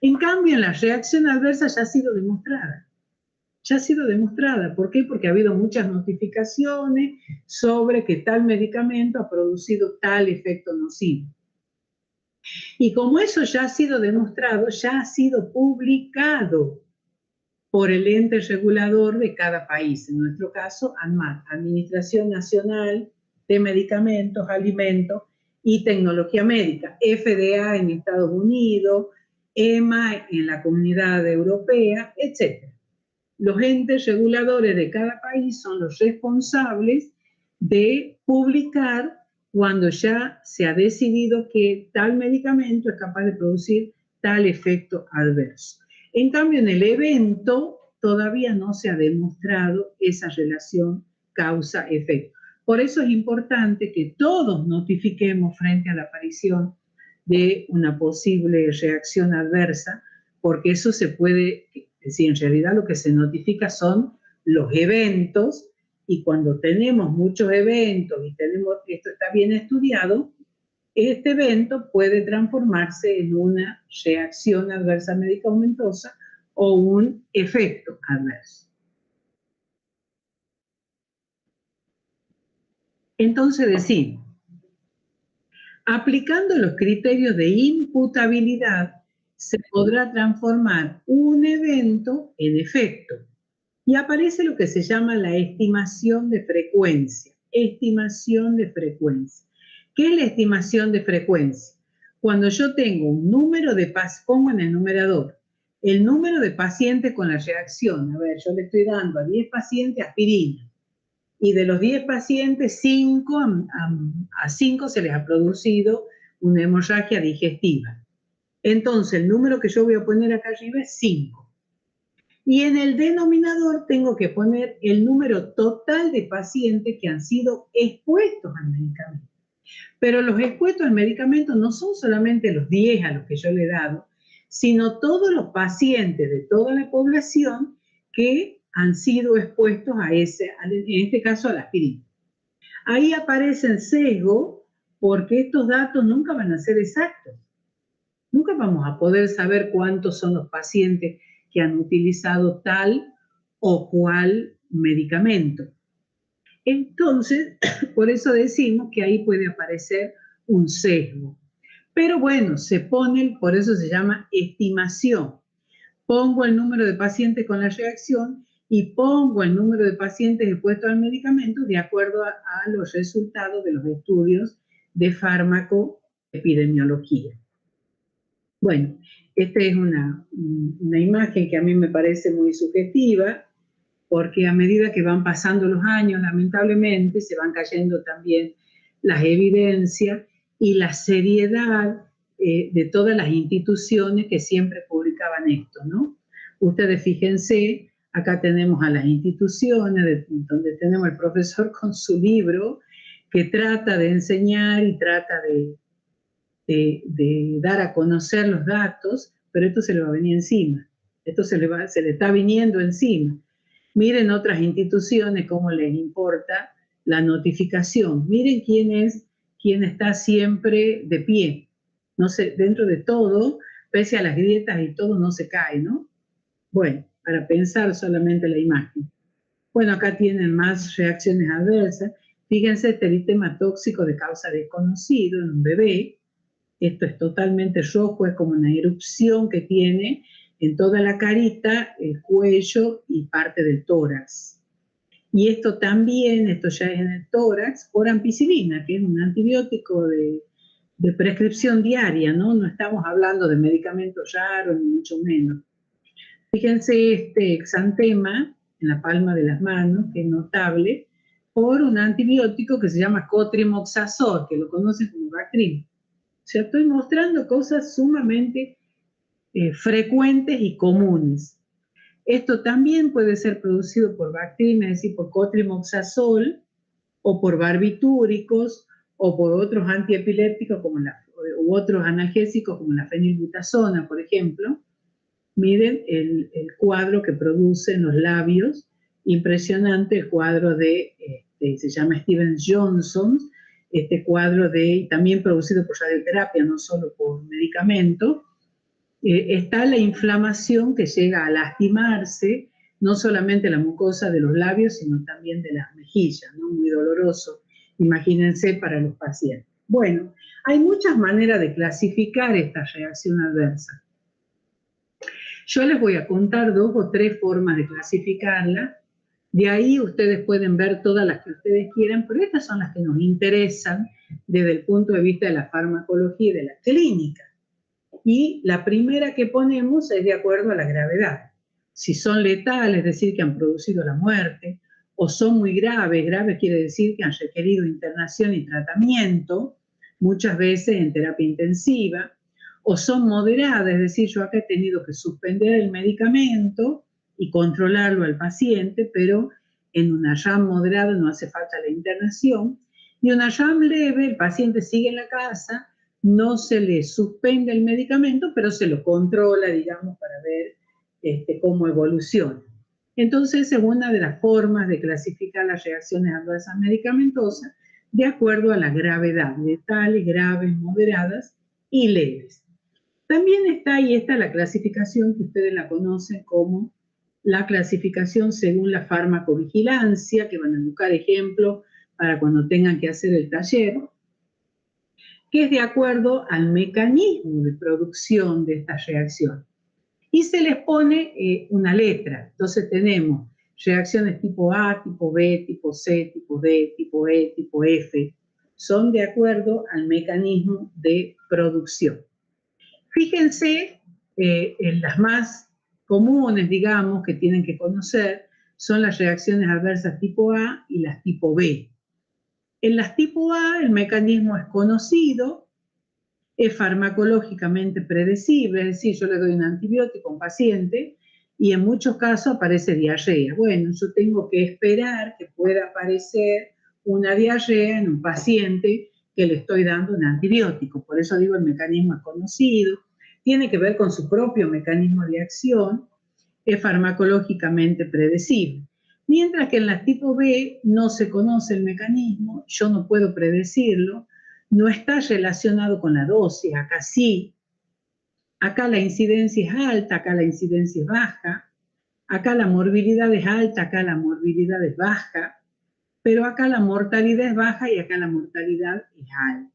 En cambio, en la reacción adversa ya ha sido demostrada. Ya ha sido demostrada. ¿Por qué? Porque ha habido muchas notificaciones sobre que tal medicamento ha producido tal efecto nocivo. Y como eso ya ha sido demostrado, ya ha sido publicado por el ente regulador de cada país, en nuestro caso, ANMAT, Administración Nacional de Medicamentos, Alimentos y Tecnología Médica, FDA en Estados Unidos, EMA en la Comunidad Europea, etc. Los entes reguladores de cada país son los responsables de publicar cuando ya se ha decidido que tal medicamento es capaz de producir tal efecto adverso. En cambio, en el evento todavía no se ha demostrado esa relación causa-efecto. Por eso es importante que todos notifiquemos frente a la aparición de una posible reacción adversa, porque eso se puede, es decir, en realidad lo que se notifica son los eventos, y cuando tenemos muchos eventos y tenemos, esto está bien estudiado, este evento puede transformarse en una reacción adversa medicamentosa o un efecto adverso. Entonces decimos, aplicando los criterios de imputabilidad, se podrá transformar un evento en efecto. Y aparece lo que se llama la estimación de frecuencia. Estimación de frecuencia. ¿Qué es la estimación de frecuencia? Cuando yo tengo un número de pacientes, pongo en el numerador, el número de pacientes con la reacción. A ver, yo le estoy dando a 10 pacientes aspirina. Y de los 10 pacientes, a 5 se les ha producido una hemorragia digestiva. Entonces, el número que yo voy a poner acá arriba es 5. Y en el denominador tengo que poner el número total de pacientes que han sido expuestos al medicamento. Pero los expuestos al medicamento no son solamente los 10 a los que yo le he dado, sino todos los pacientes de toda la población que han sido expuestos a ese, en este caso a la aspirina. Ahí aparecen sesgo porque estos datos nunca van a ser exactos. Nunca vamos a poder saber cuántos son los pacientes que han utilizado tal o cual medicamento. Entonces, por eso decimos que ahí puede aparecer un sesgo. Pero bueno, se pone, por eso se llama estimación. Pongo el número de pacientes con la reacción y pongo el número de pacientes expuestos al medicamento de acuerdo a los resultados de los estudios de farmacoepidemiología. Bueno, esta es una imagen que a mí me parece muy subjetiva, porque a medida que van pasando los años, lamentablemente, se van cayendo también las evidencias y la seriedad de todas las instituciones que siempre publicaban esto, ¿no? Ustedes fíjense, acá tenemos a las instituciones, donde tenemos al profesor con su libro, que trata de enseñar y trata de dar a conocer los datos, pero esto se le va a venir encima, esto se le está viniendo encima. Miren otras instituciones cómo les importa la notificación, miren quién está siempre de pie, no sé, dentro de todo, pese a las grietas y todo, no se cae, ¿no? Bueno, para pensar solamente la imagen. Bueno, acá tienen más reacciones adversas. Fíjense, este eritema tóxico de causa desconocido en un bebé. Esto es totalmente rojo, es como una erupción que tiene en toda la carita, el cuello y parte del tórax. Y esto también, esto ya es en el tórax, por ampicilina, que es un antibiótico de prescripción diaria, ¿no? No estamos hablando de medicamentos raros, ni mucho menos. Fíjense este exantema en la palma de las manos, que es notable, por un antibiótico que se llama cotrimoxazol, que lo conocen como Bactrim. O sea, estoy mostrando cosas sumamente frecuentes y comunes. Esto también puede ser producido por Bactrim, es decir, por cotrimoxazol, o por barbitúricos, o por otros antiepilépticos u otros analgésicos como la fenilbutazona, por ejemplo. Miren el cuadro que producen los labios, impresionante el cuadro se llama Steven Johnson, este cuadro también producido por radioterapia, no solo por medicamento. Está la inflamación que llega a lastimarse, no solamente la mucosa de los labios, sino también de las mejillas, ¿no? Muy doloroso, imagínense, para los pacientes. Bueno, hay muchas maneras de clasificar esta reacción adversa. Yo les voy a contar 2 o 3 formas de clasificarla. De ahí ustedes pueden ver todas las que ustedes quieran, pero estas son las que nos interesan desde el punto de vista de la farmacología y de la clínica. Y la primera que ponemos es de acuerdo a la gravedad. Si son letales, es decir, que han producido la muerte, o son muy graves, graves quiere decir que han requerido internación y tratamiento, muchas veces en terapia intensiva, o son moderadas, es decir, yo acá he tenido que suspender el medicamento y controlarlo al paciente, pero en una RAM moderada no hace falta la internación, y una RAM leve, el paciente sigue en la casa, no se le suspende el medicamento, pero se lo controla, digamos, para ver cómo evoluciona. Entonces, es una de las formas de clasificar las reacciones adversas medicamentosas de acuerdo a la gravedad, letales, graves, moderadas y leves. También está la clasificación que ustedes la conocen como la clasificación según la farmacovigilancia, que van a buscar ejemplos para cuando tengan que hacer el taller, que es de acuerdo al mecanismo de producción de esta reacción. Y se les pone una letra. Entonces tenemos reacciones tipo A, tipo B, tipo C, tipo D, tipo E, tipo F. Son de acuerdo al mecanismo de producción. Fíjense, en las más comunes, digamos, que tienen que conocer, son las reacciones adversas tipo A y las tipo B. En las tipo A el mecanismo es conocido, es farmacológicamente predecible, es decir, yo le doy un antibiótico a un paciente y en muchos casos aparece diarrea. Bueno, yo tengo que esperar que pueda aparecer una diarrea en un paciente que le estoy dando un antibiótico. Por eso digo, el mecanismo es conocido, tiene que ver con su propio mecanismo de acción, es farmacológicamente predecible. Mientras que en la tipo B no se conoce el mecanismo, yo no puedo predecirlo, no está relacionado con la dosis, acá sí. Acá la incidencia es alta, acá la incidencia es baja, acá la morbilidad es alta, acá la morbilidad es baja, pero acá la mortalidad es baja y acá la mortalidad es alta.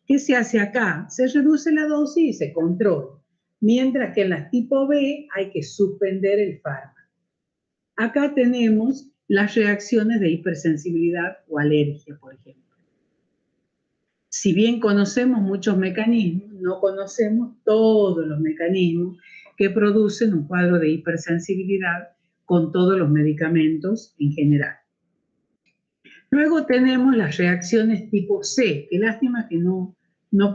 ¿Qué se hace acá? Se reduce la dosis y se controla, mientras que en las tipo B hay que suspender el fármaco. Acá tenemos las reacciones de hipersensibilidad o alergia, por ejemplo. Si bien conocemos muchos mecanismos, no conocemos todos los mecanismos que producen un cuadro de hipersensibilidad con todos los medicamentos en general. Luego tenemos las reacciones tipo C. Qué lástima que no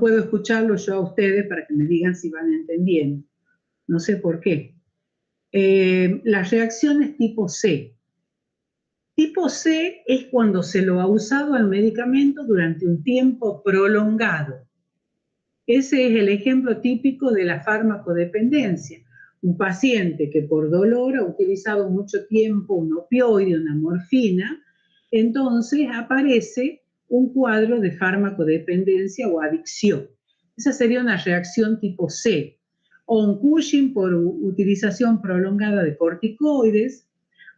puedo escucharlo yo a ustedes para que me digan si van entendiendo. No sé por qué. Las reacciones tipo C. Tipo C es cuando se lo ha usado al medicamento durante un tiempo prolongado. Ese es el ejemplo típico de la farmacodependencia. Un paciente que por dolor ha utilizado mucho tiempo un opioide, una morfina, entonces aparece un cuadro de farmacodependencia o adicción. Esa sería una reacción tipo C. O un Cushing por utilización prolongada de corticoides,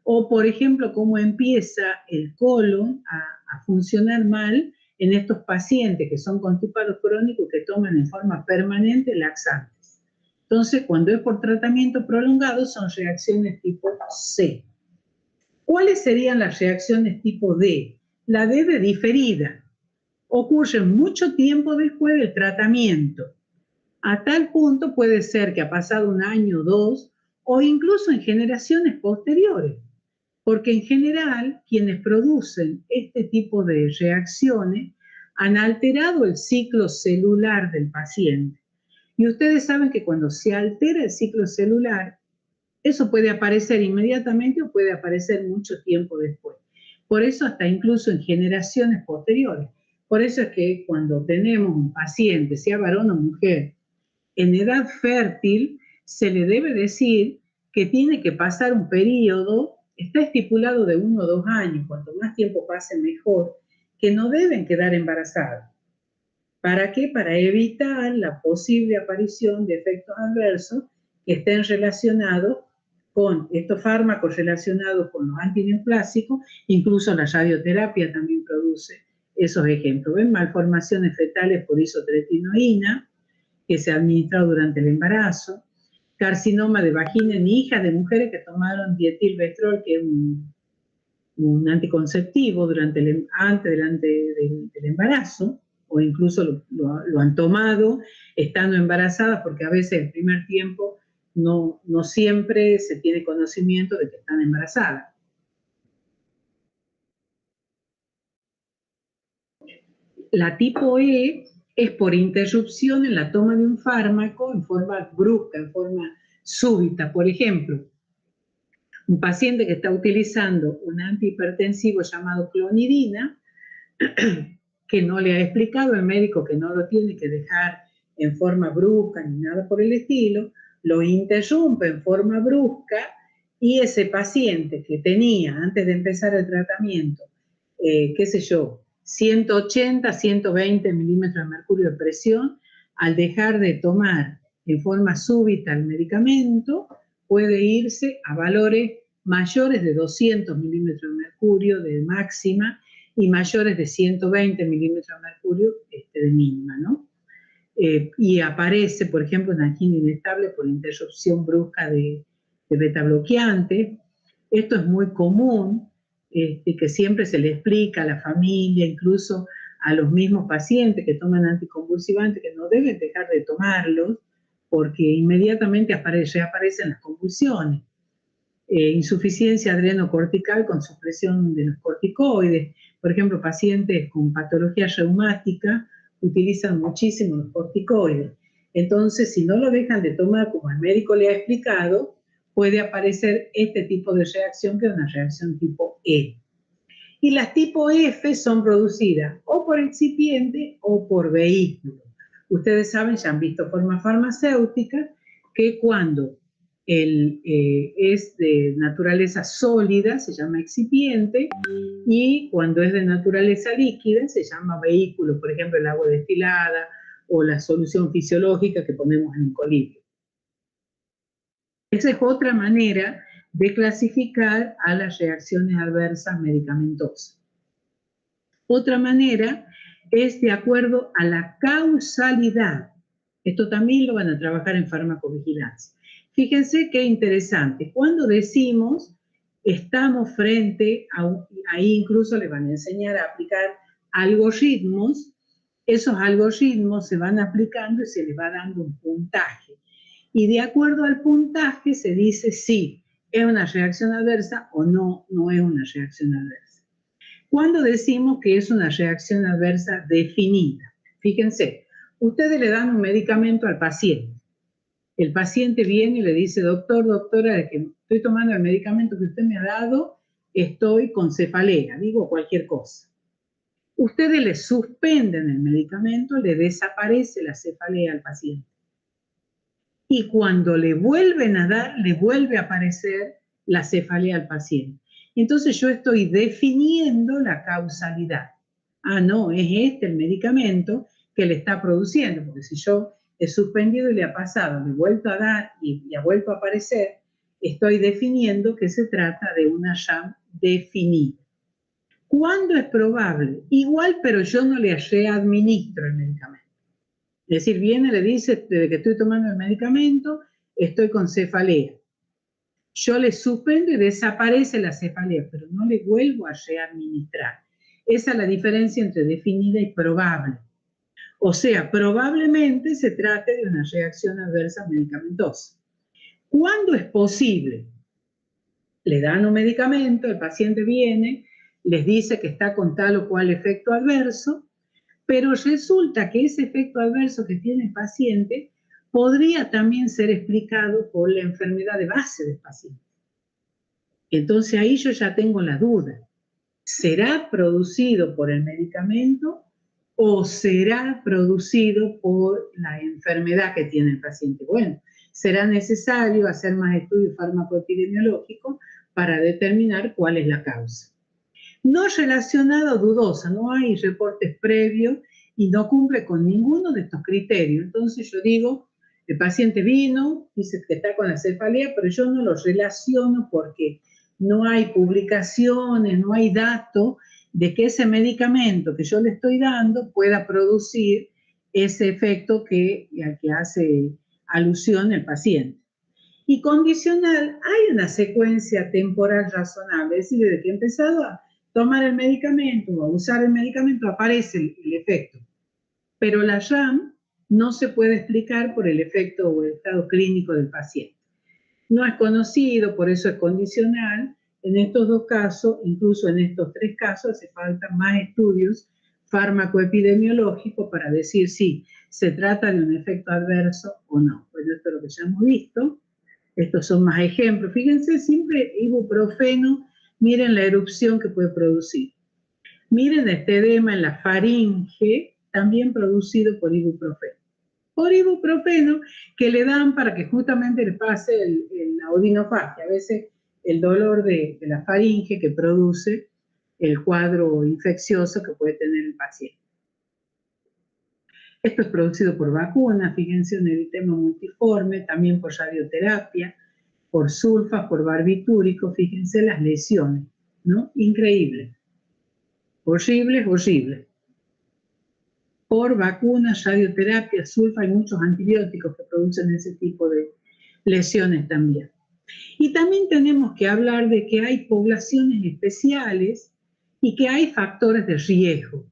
o por ejemplo, cómo empieza el colon a funcionar mal en estos pacientes que son constipados crónicos que toman en forma permanente laxantes. Entonces, cuando es por tratamiento prolongado, son reacciones tipo C. ¿Cuáles serían las reacciones tipo D? La D de diferida. Ocurren mucho tiempo después del tratamiento. A tal punto puede ser que ha pasado un año o 2, o incluso en generaciones posteriores. Porque en general, quienes producen este tipo de reacciones han alterado el ciclo celular del paciente. Y ustedes saben que cuando se altera el ciclo celular, eso puede aparecer inmediatamente o puede aparecer mucho tiempo después. Por eso hasta incluso en generaciones posteriores. Por eso es que cuando tenemos un paciente, sea varón o mujer, en edad fértil, se le debe decir que tiene que pasar un periodo, está estipulado de 1 o 2 años, cuanto más tiempo pase mejor, que no deben quedar embarazadas. ¿Para qué? Para evitar la posible aparición de efectos adversos que estén relacionados con estos fármacos relacionados con los antineoplásicos, incluso la radioterapia también produce esos ejemplos. ¿Ven? Malformaciones fetales por isotretinoína, que se ha administrado durante el embarazo, carcinoma de vagina en hijas de mujeres que tomaron dietilvestrol, que es un anticonceptivo antes del embarazo, o incluso lo han tomado estando embarazadas, porque a veces el primer tiempo no siempre se tiene conocimiento de que están embarazadas. La tipo E es por interrupción en la toma de un fármaco en forma brusca, en forma súbita. Por ejemplo, un paciente que está utilizando un antihipertensivo llamado clonidina, que no le ha explicado el médico que no lo tiene que dejar en forma brusca ni nada por el estilo, lo interrumpe en forma brusca y ese paciente que tenía antes de empezar el tratamiento, 180, 120 milímetros de mercurio de presión, al dejar de tomar en forma súbita el medicamento, puede irse a valores mayores de 200 milímetros de mercurio de máxima y mayores de 120 milímetros de mercurio de mínima, ¿no? Y aparece, por ejemplo, una angina inestable por interrupción brusca de beta bloqueante. Esto es muy común, que siempre se le explica a la familia, incluso a los mismos pacientes que toman anticonvulsivantes, que no deben dejar de tomarlos, porque inmediatamente reaparecen las convulsiones. Insuficiencia adrenocortical con supresión de los corticoides. Por ejemplo, pacientes con patología reumática utilizan muchísimo los corticoides. Entonces, si no lo dejan de tomar como el médico le ha explicado, puede aparecer este tipo de reacción, que es una reacción tipo E. Y las tipo F son producidas o por excipiente o por vehículo. Ustedes saben, ya han visto formas farmacéuticas, que cuando es de naturaleza sólida se llama excipiente, y cuando es de naturaleza líquida se llama vehículo, por ejemplo el agua destilada o la solución fisiológica que ponemos en un colibrio. Esa es otra manera de clasificar a las reacciones adversas medicamentosas. Otra manera es de acuerdo a la causalidad. Esto también lo van a trabajar en farmacovigilancia. Fíjense qué interesante. Cuando decimos estamos frente a, ahí incluso les van a enseñar a aplicar algoritmos, esos algoritmos se van aplicando y se les va dando un puntaje. Y de acuerdo al puntaje se dice si es una reacción adversa o no es una reacción adversa. Cuando decimos que es una reacción adversa definida, fíjense, ustedes le dan un medicamento al paciente. El paciente viene y le dice, doctor, doctora, de que estoy tomando el medicamento que usted me ha dado, estoy con cefalea, digo cualquier cosa. Ustedes le suspenden el medicamento, le desaparece la cefalea al paciente. Y cuando le vuelven a dar, le vuelve a aparecer la cefalea al paciente. Entonces yo estoy definiendo la causalidad. Ah, no, es este el medicamento que le está produciendo, porque si yo he suspendido y le ha pasado, le he vuelto a dar y ha vuelto a aparecer, estoy definiendo que se trata de una RAM definida. ¿Cuándo es probable? Igual, pero yo no le readministro el medicamento. Es decir, viene, le dice, desde que estoy tomando el medicamento, estoy con cefalea. Yo le suspendo y desaparece la cefalea, pero no le vuelvo a readministrar. Esa es la diferencia entre definida y probable. O sea, probablemente se trate de una reacción adversa medicamentosa. ¿Cuándo es posible? Le dan un medicamento, el paciente viene, les dice que está con tal o cual efecto adverso, pero resulta que ese efecto adverso que tiene el paciente podría también ser explicado por la enfermedad de base del paciente. Entonces ahí yo ya tengo la duda. ¿Será producido por el medicamento o será producido por la enfermedad que tiene el paciente. Bueno, será necesario hacer más estudios fármacoepidemiológicos para determinar cuál es la causa. No relacionada o dudosa, no hay reportes previos y no cumple con ninguno de estos criterios. Entonces yo digo, el paciente vino, dice que está con la cefalea, pero yo no lo relaciono porque no hay publicaciones, no hay datos de que ese medicamento que yo le estoy dando pueda producir ese efecto al que hace alusión el paciente. Y condicional, hay una secuencia temporal razonable, es decir, desde que he empezado a tomar el medicamento o a usar el medicamento aparece el efecto. Pero la RAM no se puede explicar por el efecto o el estado clínico del paciente. No es conocido, por eso es condicional. En estos dos casos, incluso en estos tres casos, hace falta más estudios fármacoepidemiológicos para decir si se trata de un efecto adverso o no. Bueno, esto es lo que ya hemos visto. Estos son más ejemplos. Fíjense, siempre ibuprofeno, miren la erupción que puede producir. Miren este edema en la faringe, también producido por ibuprofeno. Por ibuprofeno que le dan para que justamente le pase la odinofagia, a veces el dolor de la faringe que produce el cuadro infeccioso que puede tener el paciente. Esto es producido por vacunas, fíjense, un eritema multiforme, también por radioterapia, por sulfas, por barbitúrico, fíjense las lesiones, ¿no? Increíble. Horrible, horrible. Por vacunas, radioterapia, sulfa, hay muchos antibióticos que producen ese tipo de lesiones también. Y también tenemos que hablar de que hay poblaciones especiales y que hay factores de riesgo.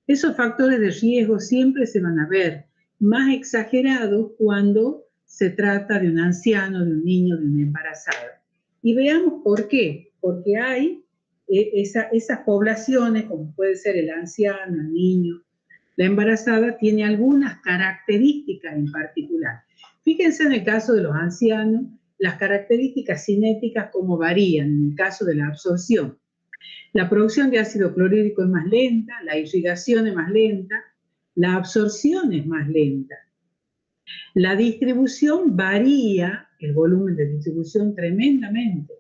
Esos factores de riesgo siempre se van a ver más exagerados cuando se trata de un anciano, de un niño, de una embarazada. Y veamos por qué. Porque hay esas poblaciones, como puede ser el anciano, el niño, la embarazada, tiene algunas características en particular. Fíjense en el caso de los ancianos, las características cinéticas cómo varían en el caso de la absorción. La producción de ácido clorhídrico es más lenta, la irrigación es más lenta, la absorción es más lenta. La distribución varía, el volumen de distribución tremendamente.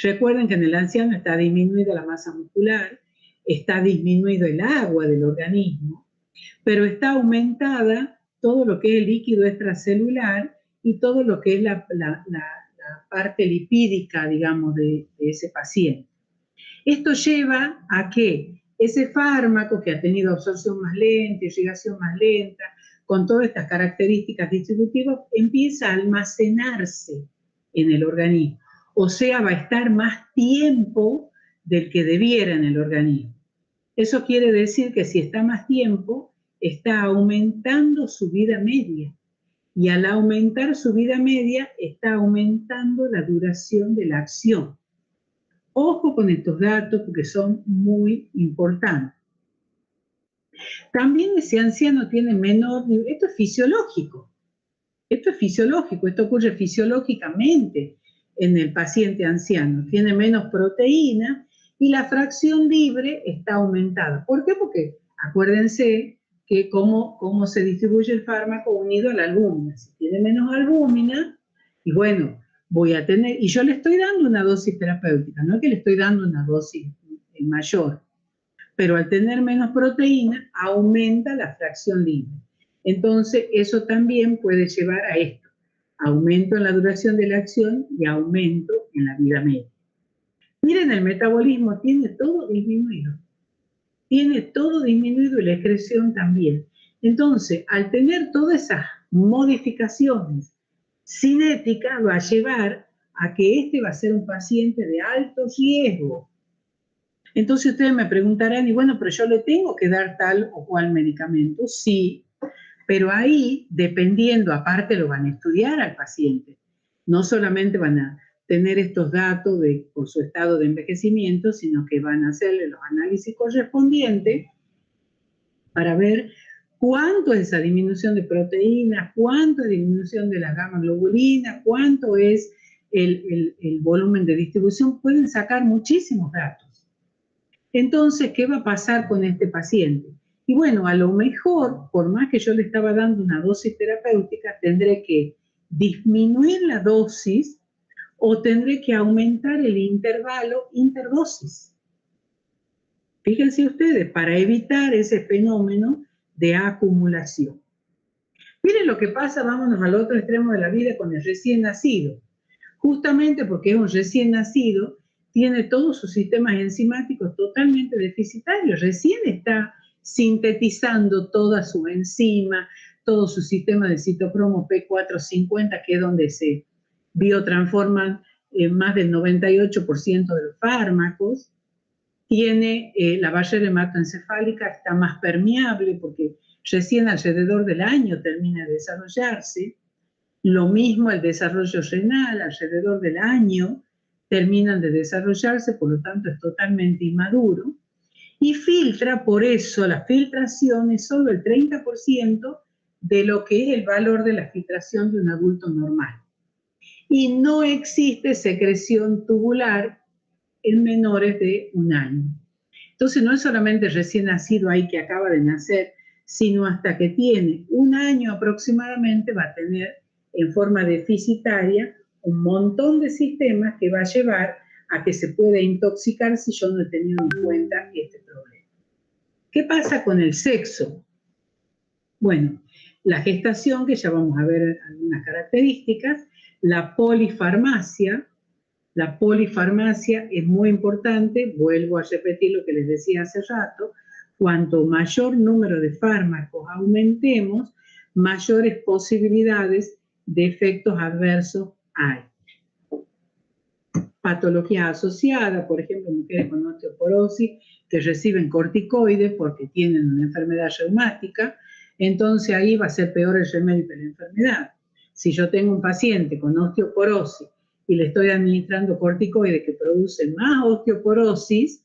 Recuerden que en el anciano está disminuida la masa muscular, está disminuido el agua del organismo, pero está aumentada todo lo que es el líquido extracelular y todo lo que es la parte lipídica, digamos, de ese paciente. Esto lleva a que ese fármaco que ha tenido absorción más lenta, irrigación más lenta, con todas estas características distributivas, empieza a almacenarse en el organismo. O sea, va a estar más tiempo del que debiera en el organismo. Eso quiere decir que si está más tiempo, está aumentando su vida media. Y al aumentar su vida media, está aumentando la duración de la acción. Ojo con estos datos porque son muy importantes. También ese anciano tiene menor nivel, esto es fisiológico, esto ocurre fisiológicamente en el paciente anciano, tiene menos proteína y la fracción libre está aumentada. ¿Por qué? Porque acuérdense que cómo se distribuye el fármaco unido a la albúmina. Si tiene menos albúmina, y bueno, voy a tener, y yo le estoy dando una dosis terapéutica, no es que le estoy dando una dosis mayor, pero al tener menos proteína aumenta la fracción libre. Entonces eso también puede llevar a esto, aumento en la duración de la acción y aumento en la vida media. Miren, el metabolismo tiene todo disminuido y la excreción también. Entonces, al tener todas esas modificaciones cinéticas, va a llevar a que este va a ser un paciente de alto riesgo. Entonces ustedes me preguntarán, y bueno, pero yo le tengo que dar tal o cual medicamento. Sí, pero ahí, dependiendo, aparte lo van a estudiar al paciente. No solamente van a tener estos datos por su estado de envejecimiento, sino que van a hacerle los análisis correspondientes para ver cuánto es esa disminución de proteínas, cuánto es disminución de la gamma globulina, cuánto es el volumen de distribución. Pueden sacar muchísimos datos. Entonces, ¿qué va a pasar con este paciente? Y bueno, a lo mejor, por más que yo le estaba dando una dosis terapéutica, tendré que disminuir la dosis o tendré que aumentar el intervalo interdosis. Fíjense ustedes, para evitar ese fenómeno de acumulación. Miren lo que pasa, vámonos al otro extremo de la vida con el recién nacido. Justamente porque es un recién nacido, tiene todos sus sistemas enzimáticos totalmente deficitarios. Recién está sintetizando toda su enzima, todo su sistema de citocromo P450, que es donde se biotransforman más del 98% de los fármacos. Tiene la barrera hematoencefálica, está más permeable porque recién alrededor del año termina de desarrollarse. Lo mismo el desarrollo renal, alrededor del año terminan de desarrollarse, por lo tanto es totalmente inmaduro. Y filtra, por eso la filtración es solo el 30% de lo que es el valor de la filtración de un adulto normal. Y no existe secreción tubular en menores de 1 año. Entonces no es solamente recién nacido ahí que acaba de nacer, sino hasta que tiene 1 año aproximadamente va a tener en forma deficitaria un montón de sistemas que va a llevar a que se pueda intoxicar si yo no he tenido en cuenta este problema. ¿Qué pasa con el sexo? Bueno, la gestación, que ya vamos a ver algunas características, la polifarmacia. La polifarmacia es muy importante, vuelvo a repetir lo que les decía hace rato, cuanto mayor número de fármacos aumentemos, mayores posibilidades de efectos adversos hay. Patología asociada, por ejemplo, mujeres con osteoporosis que reciben corticoides porque tienen una enfermedad reumática, entonces ahí va a ser peor el remedio que la enfermedad. Si yo tengo un paciente con osteoporosis y le estoy administrando corticoides que producen más osteoporosis,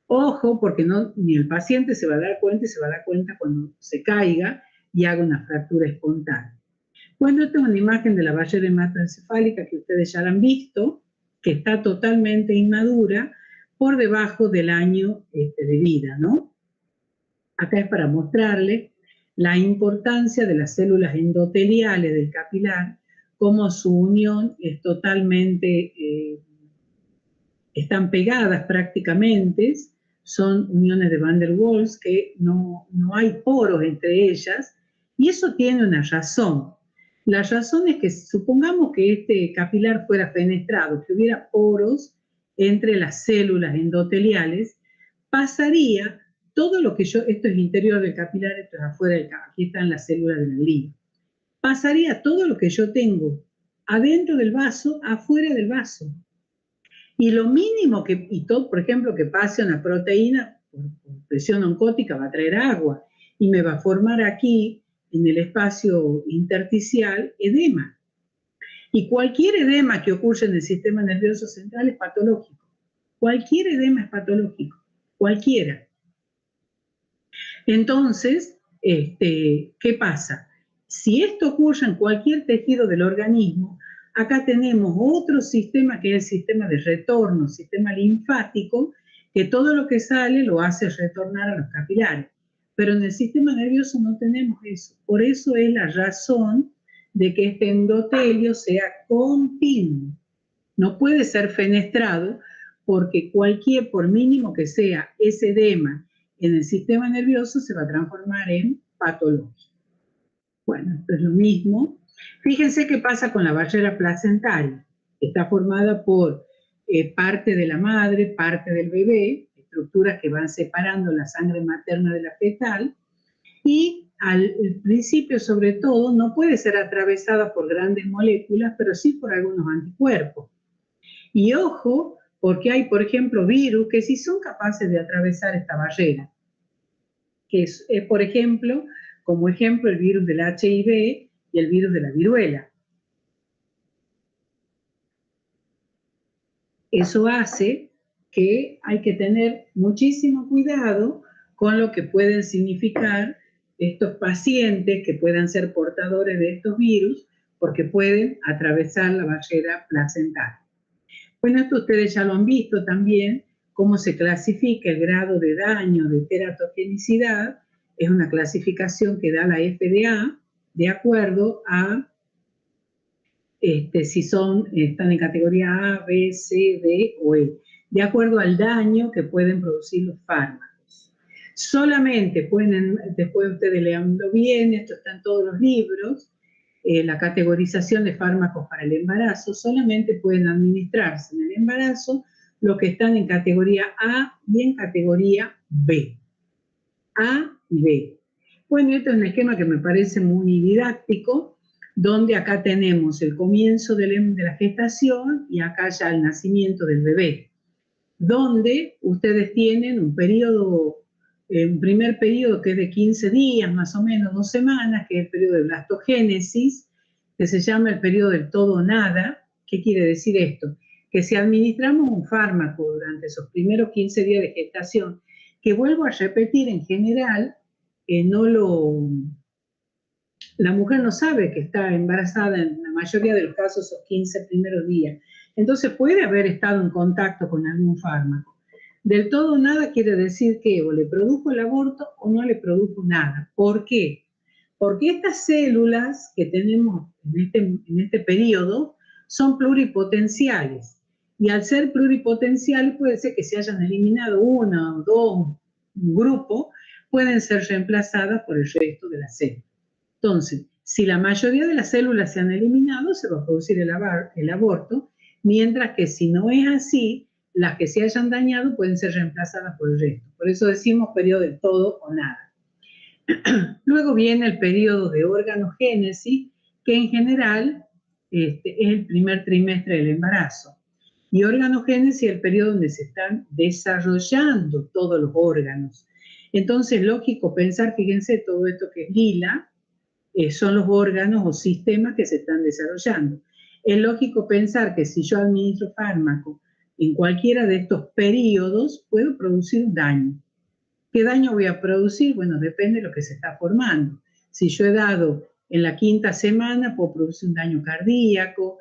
ojo, porque ni el paciente se va a dar cuenta y se va a dar cuenta cuando se caiga y haga una fractura espontánea. Bueno, esta es una imagen de la barrera hematoencefálica que ustedes ya la han visto, que está totalmente inmadura por debajo del año de vida, ¿no? Acá es para mostrarles la importancia de las células endoteliales del capilar, cómo su unión es totalmente, están pegadas prácticamente, son uniones de Van der Waals, que no hay poros entre ellas, y eso tiene una razón. La razón es que supongamos que este capilar fuera fenestrado, que hubiera poros entre las células endoteliales, pasaría todo lo que esto es interior del capilar, esto es afuera del capilar, aquí están las células de la línea. Pasaría todo lo que yo tengo adentro del vaso, afuera del vaso. Y lo mínimo por ejemplo, que pase una proteína por presión oncótica va a traer agua y me va a formar aquí, en el espacio intersticial, edema. Y cualquier edema que ocurre en el sistema nervioso central es patológico. Cualquier edema es patológico, cualquiera. Entonces, ¿qué pasa? Si esto ocurre en cualquier tejido del organismo, acá tenemos otro sistema que es el sistema de retorno, sistema linfático, que todo lo que sale lo hace retornar a los capilares. Pero en el sistema nervioso no tenemos eso. Por eso es la razón de que este endotelio sea continuo. No puede ser fenestrado porque por mínimo que sea ese edema en el sistema nervioso, se va a transformar en patología. Bueno, esto es lo mismo. Fíjense qué pasa con la barrera placentaria. Está formada por parte de la madre, parte del bebé, estructuras que van separando la sangre materna de la fetal, y al principio, sobre todo, no puede ser atravesada por grandes moléculas, pero sí por algunos anticuerpos. Y ojo, porque hay, por ejemplo, virus que sí son capaces de atravesar esta barrera, que es por ejemplo, como ejemplo, el virus del HIV y el virus de la viruela. Eso hace que hay que tener muchísimo cuidado con lo que pueden significar estos pacientes que puedan ser portadores de estos virus, porque pueden atravesar la barrera placentaria. Bueno, esto ustedes ya lo han visto también, cómo se clasifica el grado de daño de teratogenicidad Es una clasificación que da la FDA de acuerdo a si están en categoría A, B, C, D o E, de acuerdo al daño que pueden producir los fármacos. Solamente pueden, después ustedes leanlo bien, esto está en todos los libros, la categorización de fármacos para el embarazo, solamente pueden administrarse en el embarazo los que están en categoría A y en categoría B. A y B. Bueno, este es un esquema que me parece muy didáctico, donde acá tenemos el comienzo de la gestación y acá ya el nacimiento del bebé, donde ustedes tienen un periodo, un primer periodo que es de 15 días, más o menos 2 semanas, que es el periodo de blastogénesis, que se llama el periodo del todo o nada. ¿Qué quiere decir esto? Que si administramos un fármaco durante esos primeros 15 días de gestación, que vuelvo a repetir, en general, la mujer no sabe que está embarazada en la mayoría de los casos esos 15 primeros días. Entonces puede haber estado en contacto con algún fármaco. Del todo nada quiere decir que o le produjo el aborto o no le produjo nada. ¿Por qué? Porque estas células que tenemos en este periodo son pluripotenciales. Y al ser pluripotenciales puede ser que se hayan eliminado una o dos, un grupo, pueden ser reemplazadas por el resto de las células. Entonces, si la mayoría de las células se han eliminado, se va a producir el aborto, mientras que si no es así, las que se hayan dañado pueden ser reemplazadas por el resto. Por eso decimos periodo de todo o nada. Luego viene el periodo de organogénesis, que en general es el primer trimestre del embarazo. Y organogénesis es el periodo donde se están desarrollando todos los órganos. Entonces, lógico pensar, fíjense, todo esto que es lila, son los órganos o sistemas que se están desarrollando. Es lógico pensar que si yo administro fármaco en cualquiera de estos periodos, puedo producir un daño. ¿Qué daño voy a producir? Bueno, depende de lo que se está formando. Si yo he dado en la 5ª semana, puedo producir un daño cardíaco,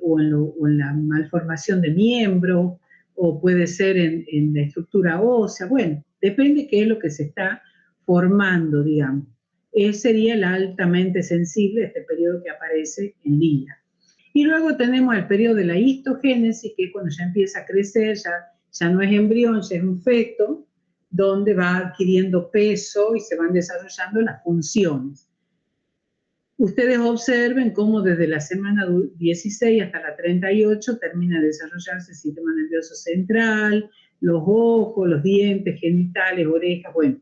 o en la malformación de miembro, o puede ser en la estructura ósea. Bueno, depende qué es lo que se está formando, digamos. Sería el altamente sensible, este periodo que aparece en lila. Y luego tenemos el periodo de la histogénesis, que es cuando ya empieza a crecer, ya no es embrión, ya es un feto, donde va adquiriendo peso y se van desarrollando las funciones. Ustedes observen cómo desde la semana 16 hasta la 38 termina de desarrollarse el sistema nervioso central, los ojos, los dientes, genitales, orejas. Bueno,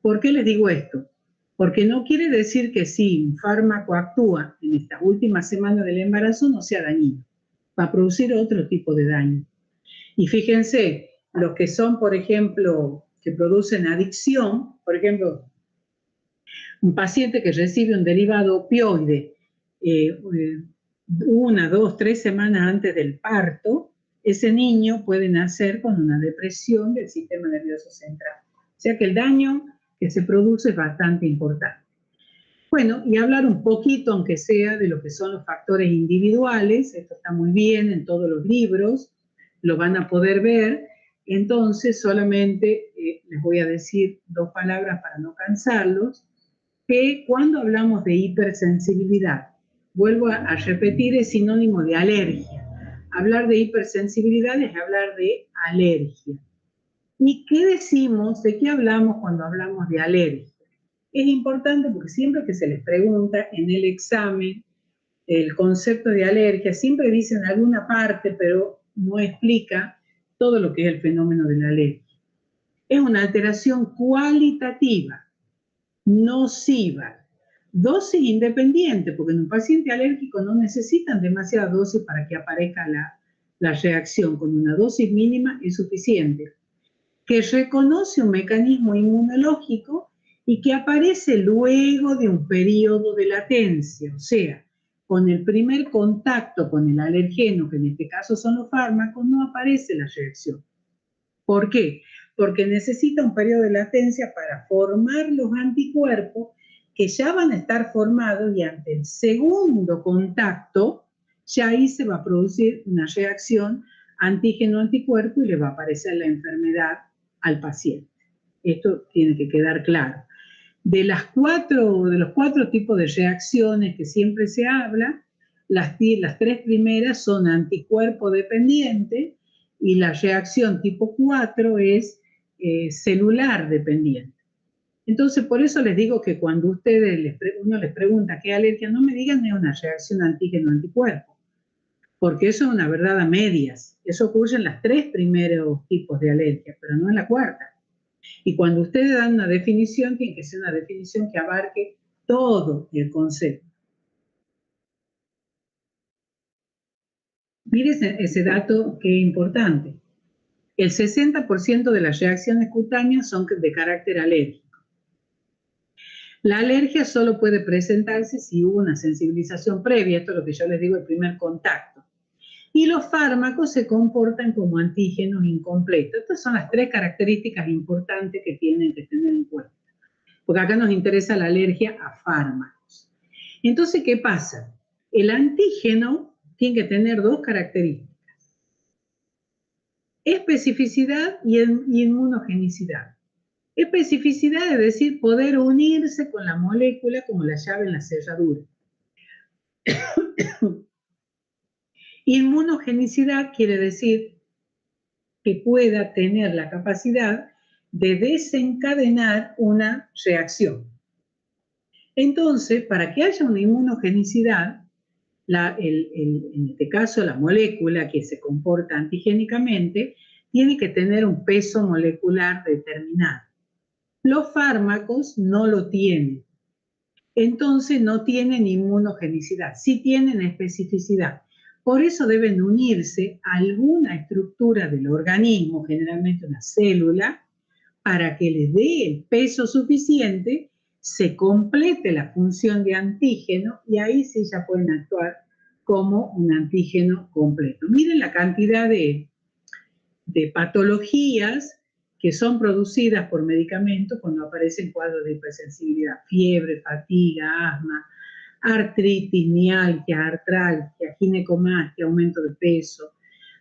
¿por qué les digo esto? Porque no quiere decir que si un fármaco actúa en estas últimas semanas del embarazo no sea dañino. Va a producir otro tipo de daño. Y fíjense, los que son, por ejemplo, que producen adicción, por ejemplo, un paciente que recibe un derivado opioide 1, 2, 3 semanas antes del parto, ese niño puede nacer con una depresión del sistema nervioso central. O sea que el daño que se produce es bastante importante. Bueno, y hablar un poquito, aunque sea, de lo que son los factores individuales. Esto está muy bien en todos los libros, lo van a poder ver. Entonces, solamente les voy a decir 2 palabras para no cansarlos, que cuando hablamos de hipersensibilidad, vuelvo a repetir, es sinónimo de alergia. Hablar de hipersensibilidad es hablar de alergia. ¿Y qué decimos, de qué hablamos cuando hablamos de alergia? Es importante porque siempre que se les pregunta en el examen el concepto de alergia, siempre dicen alguna parte, pero no explica todo lo que es el fenómeno de la alergia. Es una alteración cualitativa, nociva, dosis independiente, porque en un paciente alérgico no necesitan demasiada dosis para que aparezca la reacción. Con una dosis mínima es suficiente, que reconoce un mecanismo inmunológico y que aparece luego de un periodo de latencia, o sea, con el primer contacto con el alergeno, que en este caso son los fármacos, no aparece la reacción. ¿Por qué? Porque necesita un periodo de latencia para formar los anticuerpos que ya van a estar formados, y ante el segundo contacto, ya ahí se va a producir una reacción antígeno-anticuerpo y le va a aparecer la enfermedad al paciente. Esto tiene que quedar claro. De los cuatro tipos de reacciones que siempre se habla, las tres primeras son anticuerpo dependiente y la reacción tipo 4 es celular dependiente. Entonces, por eso les digo que cuando uno les pregunta qué alergia, no me digan es una reacción antígeno-anticuerpo, porque eso es una verdad a medias. Eso ocurre en los tres primeros tipos de alergia, pero no en la cuarta. Y cuando ustedes dan una definición, tiene que ser una definición que abarque todo el concepto. Miren ese dato que es importante. El 60% de las reacciones cutáneas son de carácter alérgico. La alergia solo puede presentarse si hubo una sensibilización previa, esto es lo que yo les digo, el primer contacto. Y los fármacos se comportan como antígenos incompletos. Estas son las tres características importantes que tienen que tener en cuenta. Porque acá nos interesa la alergia a fármacos. Entonces, ¿qué pasa? El antígeno tiene que tener dos características: especificidad y inmunogenicidad. Especificidad es decir, poder unirse con la molécula como la llave en la cerradura. Inmunogenicidad quiere decir que pueda tener la capacidad de desencadenar una reacción. Entonces, para que haya una inmunogenicidad, en este caso la molécula que se comporta antigénicamente, tiene que tener un peso molecular determinado. Los fármacos no lo tienen. Entonces no tienen inmunogenicidad, sí tienen especificidad. Por eso deben unirse a alguna estructura del organismo, generalmente una célula, para que les dé el peso suficiente, se complete la función de antígeno y ahí sí ya pueden actuar como un antígeno completo. Miren la cantidad de patologías que son producidas por medicamentos cuando aparecen cuadros de hipersensibilidad: fiebre, fatiga, asma, artritis, mialgia, artralgia, ginecomastia, aumento de peso,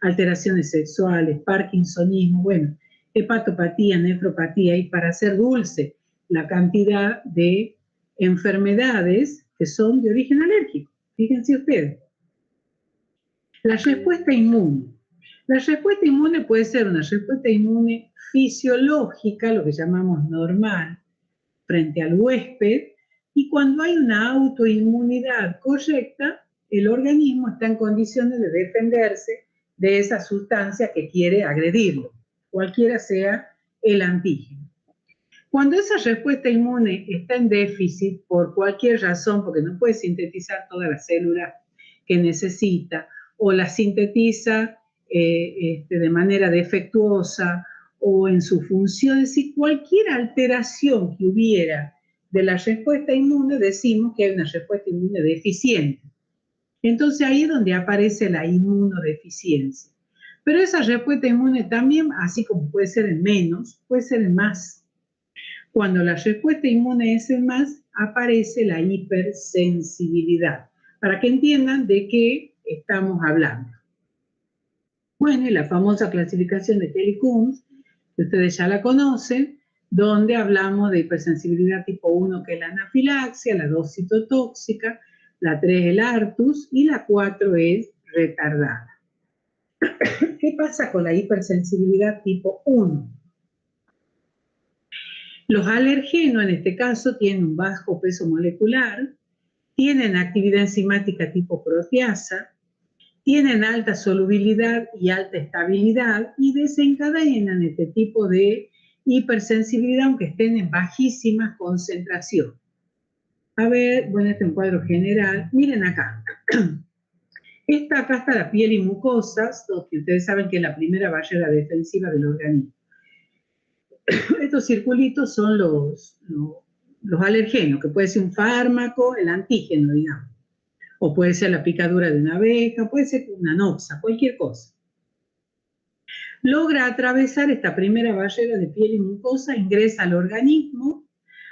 alteraciones sexuales, parkinsonismo, bueno, hepatopatía, nefropatía, y para hacer dulce la cantidad de enfermedades que son de origen alérgico. Fíjense ustedes. La respuesta inmune. La respuesta inmune puede ser una respuesta inmune fisiológica, lo que llamamos normal, frente al huésped, y cuando hay una autoinmunidad correcta, el organismo está en condiciones de defenderse de esa sustancia que quiere agredirlo, cualquiera sea el antígeno. Cuando esa respuesta inmune está en déficit por cualquier razón, porque no puede sintetizar todas las células que necesita, o las sintetiza de manera defectuosa o en su función, es decir, cualquier alteración que hubiera de la respuesta inmune, decimos que hay una respuesta inmune deficiente. Entonces ahí es donde aparece la inmunodeficiencia. Pero esa respuesta inmune también, así como puede ser en menos, puede ser en más. Cuando la respuesta inmune es en más, aparece la hipersensibilidad, para que entiendan de qué estamos hablando. Bueno, y la famosa clasificación de Kelly-Coombs, que ustedes ya la conocen, donde hablamos de hipersensibilidad tipo 1, que es la anafilaxia, la 2 citotóxica, la 3 el artus y la 4 es retardada. ¿Qué pasa con la hipersensibilidad tipo 1? Los alergenos, en este caso, tienen un bajo peso molecular, tienen actividad enzimática tipo proteasa, tienen alta solubilidad y alta estabilidad y desencadenan este tipo de hipersensibilidad aunque estén en bajísima concentración. A ver, bueno, este es un cuadro general. Miren acá. Acá está la piel y mucosas, que ustedes saben que es la primera barrera defensiva del organismo. Estos circulitos son los alergenos, que puede ser un fármaco, el antígeno, digamos. O puede ser la picadura de una abeja, puede ser una noxa, cualquier cosa. Logra atravesar esta primera barrera de piel y mucosa, ingresa al organismo,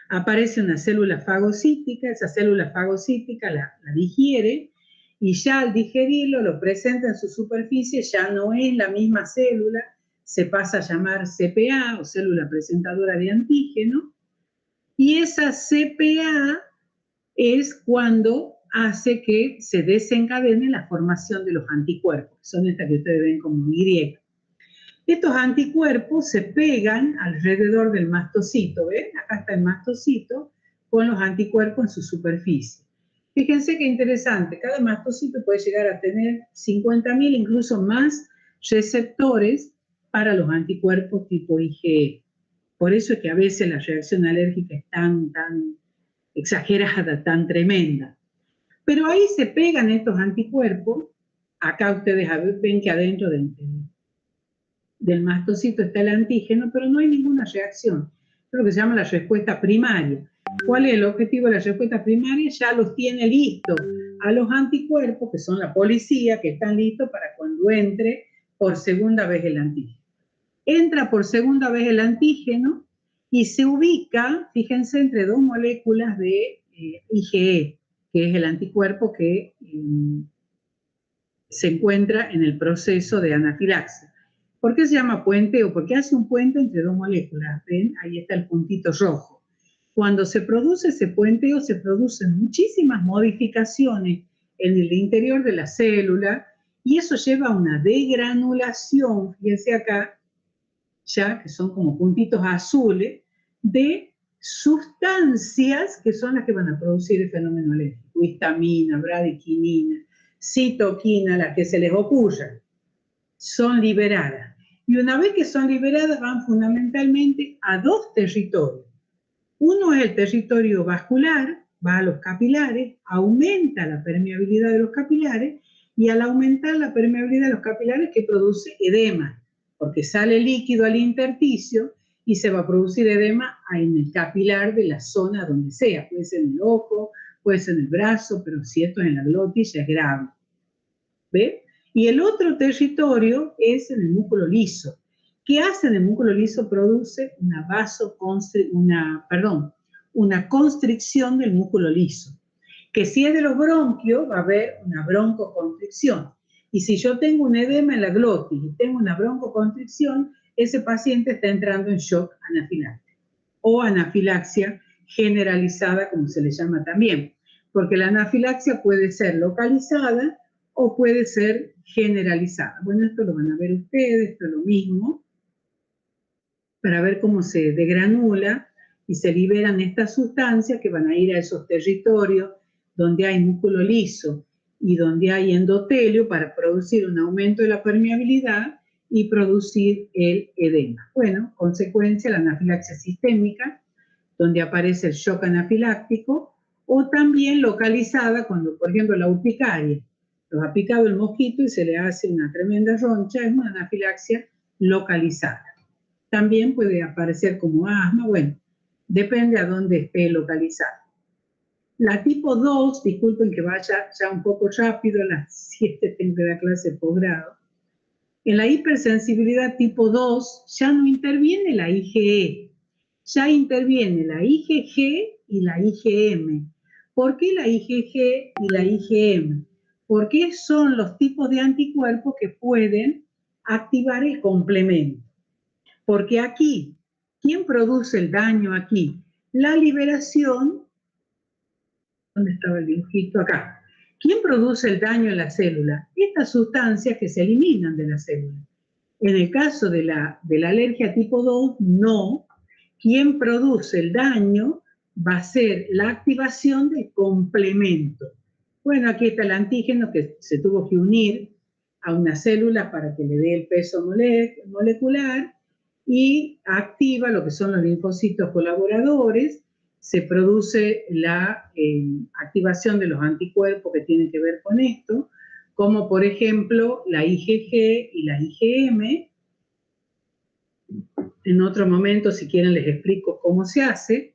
aparece una célula fagocítica, esa célula fagocítica la digiere, y ya al digerirlo lo presenta en su superficie, ya no es la misma célula, se pasa a llamar CPA o célula presentadora de antígeno, y esa CPA es cuando hace que se desencadene la formación de los anticuerpos, que son estas que ustedes ven como Y. Estos anticuerpos se pegan alrededor del mastocito, ¿ven? Acá está el mastocito con los anticuerpos en su superficie. Fíjense qué interesante, cada mastocito puede llegar a tener 50.000, incluso más receptores para los anticuerpos tipo IgE. Por eso es que a veces la reacción alérgica es tan exagerada, tan tremenda. Pero ahí se pegan estos anticuerpos. Acá ustedes ven que adentro del mastocito está el antígeno, pero no hay ninguna reacción. Es lo que se llama la respuesta primaria. ¿Cuál es el objetivo de la respuesta primaria? Ya los tiene listos a los anticuerpos, que son la policía, que están listos para cuando entre por segunda vez el antígeno. Entra por segunda vez el antígeno y se ubica, fíjense, entre dos moléculas de IgE, que es el anticuerpo que se encuentra en el proceso de anafilaxia. ¿Por qué se llama puenteo? Porque hace un puente entre dos moléculas. ¿Ven? Ahí está el puntito rojo. Cuando se produce ese puenteo, se producen muchísimas modificaciones en el interior de la célula y eso lleva a una degranulación, fíjense acá, ya que son como puntitos azules, de sustancias que son las que van a producir el fenómeno alérgico. Histamina, bradiquinina, citoquina, las que se les ocurra, son liberadas. Y una vez que son liberadas van fundamentalmente a dos territorios. Uno es el territorio vascular, va a los capilares, aumenta la permeabilidad de los capilares y al aumentar la permeabilidad de los capilares que produce edema, porque sale líquido al intersticio y se va a producir edema en el capilar de la zona donde sea, puede ser en el ojo, puede ser en el brazo, pero si esto es en la glotis ya es grave. ¿Ve? Y el otro territorio es en el músculo liso. ¿Qué hace en el músculo liso? Produce una constricción del músculo liso. Que si es de los bronquios, va a haber una broncoconstricción. Y si yo tengo un edema en la glotis y tengo una broncoconstricción, ese paciente está entrando en shock anafiláctico o anafilaxia generalizada, como se le llama también. Porque la anafilaxia puede ser localizada o puede ser generalizada. Bueno, esto lo van a ver ustedes, esto es lo mismo, para ver cómo se degranula y se liberan estas sustancias que van a ir a esos territorios donde hay músculo liso y donde hay endotelio para producir un aumento de la permeabilidad y producir el edema. Bueno, consecuencia, la anafilaxia sistémica, donde aparece el shock anafiláctico, o también localizada cuando, por ejemplo, la urticaria, los ha picado el mosquito y se le hace una tremenda roncha, es una anafilaxia localizada. También puede aparecer como asma, bueno, depende a dónde esté localizada. La tipo 2, disculpen que vaya ya un poco rápido, a las 7 tengo que dar clase de posgrado. En la hipersensibilidad tipo 2 ya no interviene la IgE, ya interviene la IgG y la IgM. ¿Por qué la IgG y la IgM? Porque son los tipos de anticuerpos que pueden activar el complemento. Porque aquí, ¿quién produce el daño aquí? La liberación, ¿dónde estaba el dibujito? Acá. ¿Quién produce el daño en la célula? Estas sustancias que se eliminan de la célula. En el caso de la alergia tipo 2, no. Quien produce el daño va a ser la activación del complemento. Bueno, aquí está el antígeno que se tuvo que unir a una célula para que le dé el peso molecular y activa lo que son los linfocitos colaboradores, se produce la activación de los anticuerpos que tienen que ver con esto, como por ejemplo la IgG y la IgM. En otro momento, si quieren, les explico cómo se hace,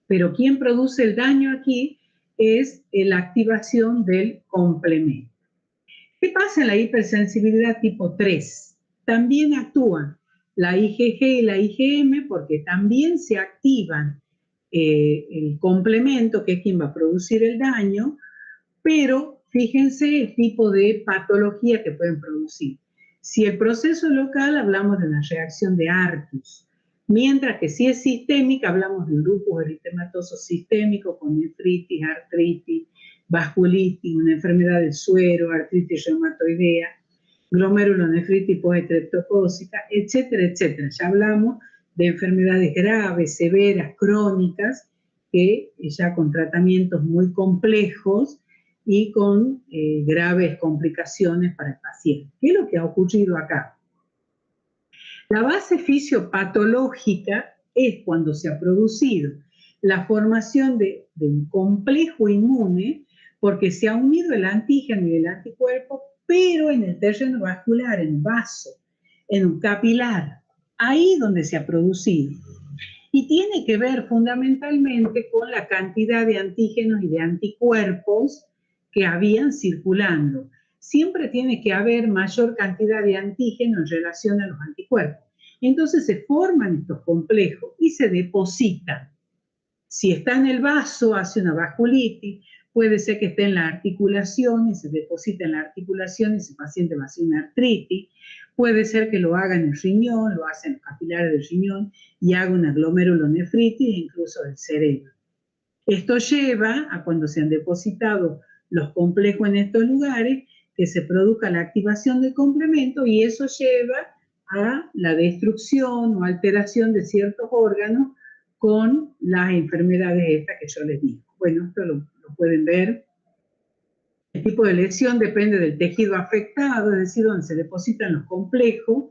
pero quien produce el daño aquí es la activación del complemento. ¿Qué pasa en la hipersensibilidad tipo 3? También actúan la IgG y la IgM porque también se activan el complemento, que es quien va a producir el daño, pero fíjense el tipo de patología que pueden producir. Si el proceso es local, hablamos de una reacción de Artus. Mientras que si es sistémica, hablamos de un lupus eritematoso sistémico con nefritis, artritis, vasculitis, una enfermedad del suero, artritis reumatoidea, glomerulonefritis postestreptocócica, etcétera, etcétera. Ya hablamos de enfermedades graves, severas, crónicas, que ya con tratamientos muy complejos y con graves complicaciones para el paciente. ¿Qué es lo que ha ocurrido acá? La base fisiopatológica es cuando se ha producido la formación de un complejo inmune porque se ha unido el antígeno y el anticuerpo, pero en el terreno vascular, en un vaso, en un capilar, ahí donde se ha producido. Y tiene que ver fundamentalmente con la cantidad de antígenos y de anticuerpos que habían circulando. Siempre tiene que haber mayor cantidad de antígenos en relación a los anticuerpos. Entonces se forman estos complejos y se depositan. Si está en el vaso, hace una vasculitis, puede ser que esté en la articulación y se deposita en la articulación y ese paciente va a hacer una artritis. Puede ser que lo haga en el riñón, lo hace en los capilares del riñón y haga una glomerulonefritis, incluso del cerebro. Esto lleva a cuando se han depositado los complejos en estos lugares, que se produzca la activación del complemento y eso lleva a la destrucción o alteración de ciertos órganos con las enfermedades estas que yo les digo. Bueno, esto lo pueden ver. El tipo de lesión depende del tejido afectado, es decir, donde se depositan los complejos,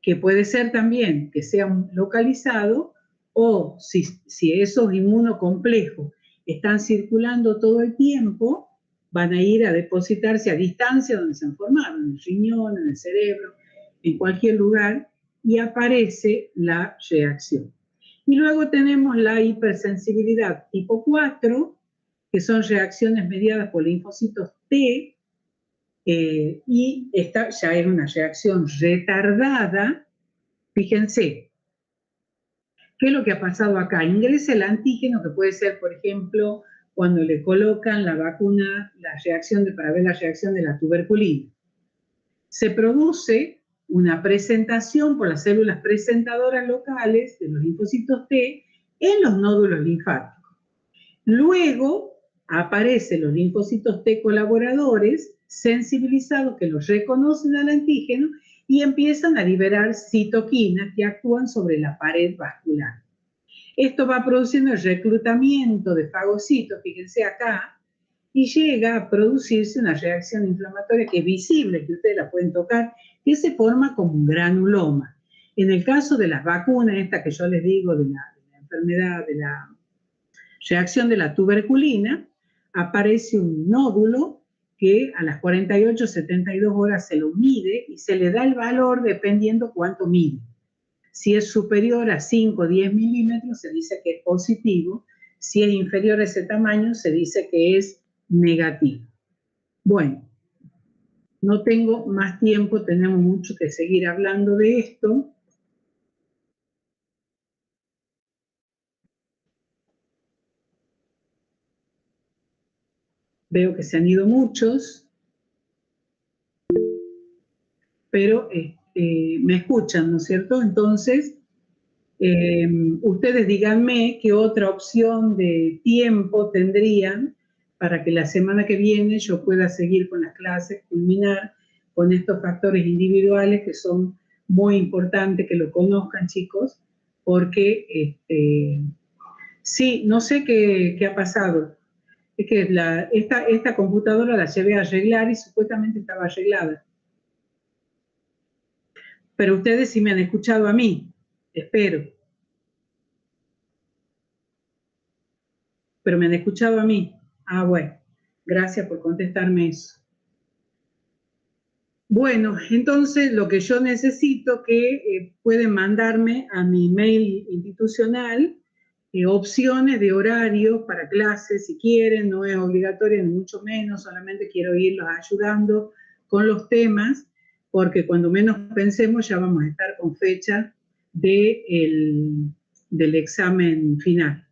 que puede ser también que sea localizado, o si esos inmunocomplejos están circulando todo el tiempo, van a ir a depositarse a distancia donde se han formado, en el riñón, en el cerebro, en cualquier lugar, y aparece la reacción. Y luego tenemos la hipersensibilidad tipo 4, que son reacciones mediadas por linfocitos T, y esta ya es una reacción retardada. Fíjense, ¿qué es lo que ha pasado acá? Ingresa el antígeno, que puede ser, por ejemplo, cuando le colocan la vacuna, para ver la reacción de la tuberculina. Se produce una presentación por las células presentadoras locales de los linfocitos T en los nódulos linfáticos. Luego aparecen los linfocitos T colaboradores sensibilizados que los reconocen al antígeno y empiezan a liberar citoquinas que actúan sobre la pared vascular. Esto va produciendo el reclutamiento de fagocitos, fíjense acá, y llega a producirse una reacción inflamatoria que es visible, que ustedes la pueden tocar, que se forma como un granuloma. En el caso de las vacunas, esta que yo les digo de la enfermedad, de la reacción de la tuberculina, aparece un nódulo que a las 48, 72 horas se lo mide y se le da el valor dependiendo cuánto mide. Si es superior a 5 o 10 milímetros, se dice que es positivo. Si es inferior a ese tamaño, se dice que es negativo. Bueno, no tengo más tiempo, tenemos mucho que seguir hablando de esto. Veo que se han ido muchos, pero me escuchan, ¿no es cierto? Entonces, ustedes díganme qué otra opción de tiempo tendrían para que la semana que viene yo pueda seguir con las clases, culminar con estos factores individuales que son muy importantes que lo conozcan, chicos, porque sí, no sé qué ha pasado. Es que esta computadora la llevé a arreglar y supuestamente estaba arreglada. Pero ustedes sí me han escuchado a mí, espero. Pero me han escuchado a mí. Ah, bueno, gracias por contestarme eso. Bueno, entonces lo que yo necesito que pueden mandarme a mi mail institucional opciones de horarios para clases si quieren, no es obligatorio ni mucho menos, solamente quiero irlos ayudando con los temas, porque cuando menos pensemos ya vamos a estar con fecha del examen final.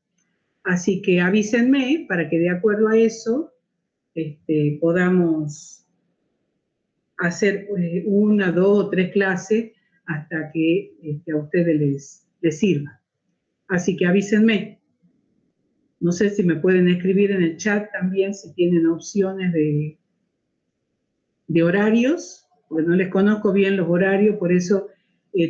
Así que avísenme para que de acuerdo a eso podamos hacer 1, 2 o 3 clases hasta que a ustedes les sirva. Así que avísenme. No sé si me pueden escribir en el chat también si tienen opciones de horarios, porque no les conozco bien los horarios, por eso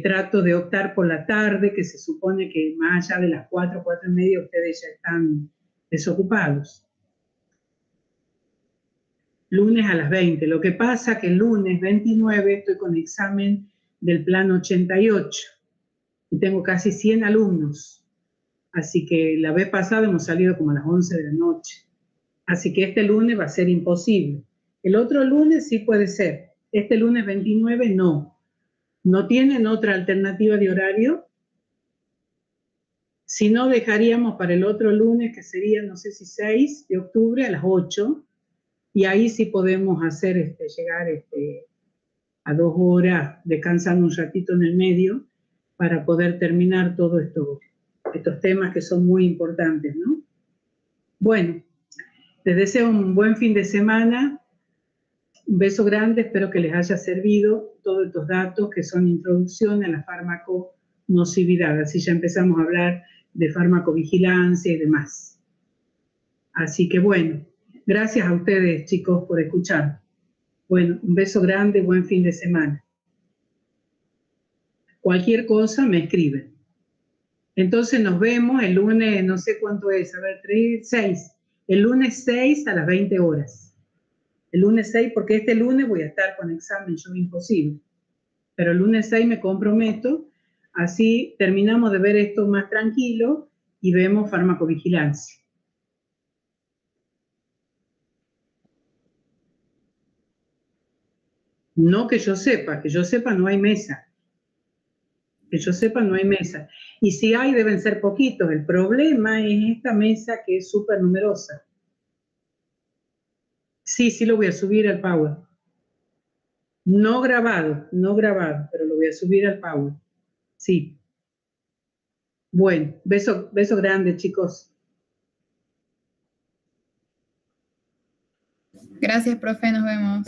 trato de optar por la tarde, que se supone que más allá de las 4, 4 y media, ustedes ya están desocupados. Lunes a las 20. Lo que pasa que el lunes 29 estoy con examen del plan 88 y tengo casi 100 alumnos. Así que la vez pasada hemos salido como a las 11 de la noche. Así que este lunes va a ser imposible. El otro lunes sí puede ser. Este lunes 29 no. ¿No tienen otra alternativa de horario? Si no, dejaríamos para el otro lunes, que sería, no sé si 6 de octubre a las 8. Y ahí sí podemos hacer, llegar a 2 horas, descansando un ratito en el medio, para poder terminar todos estos temas que son muy importantes, ¿no? Bueno, les deseo un buen fin de semana, un beso grande, espero que les haya servido todos estos datos que son introducción a la farmaconocividad, así ya empezamos a hablar de farmacovigilancia y demás. Así que bueno, gracias a ustedes, chicos, por escuchar. Bueno, un beso grande, buen fin de semana. Cualquier cosa me escriben. Entonces nos vemos el lunes, no sé cuánto es, a ver, 3, 6. El lunes 6 a las 20 horas. El lunes 6, porque este lunes voy a estar con examen, yo imposible. Pero el lunes 6 me comprometo, así terminamos de ver esto más tranquilo y vemos farmacovigilancia. No que yo sepa no hay mesa. Que yo sepa no hay mesa. Y si hay, deben ser poquitos. El problema es esta mesa que es súper numerosa. Sí, sí lo voy a subir al Power. No grabado, pero lo voy a subir al Power. Sí. Bueno, beso grande, chicos. Gracias, profe, nos vemos.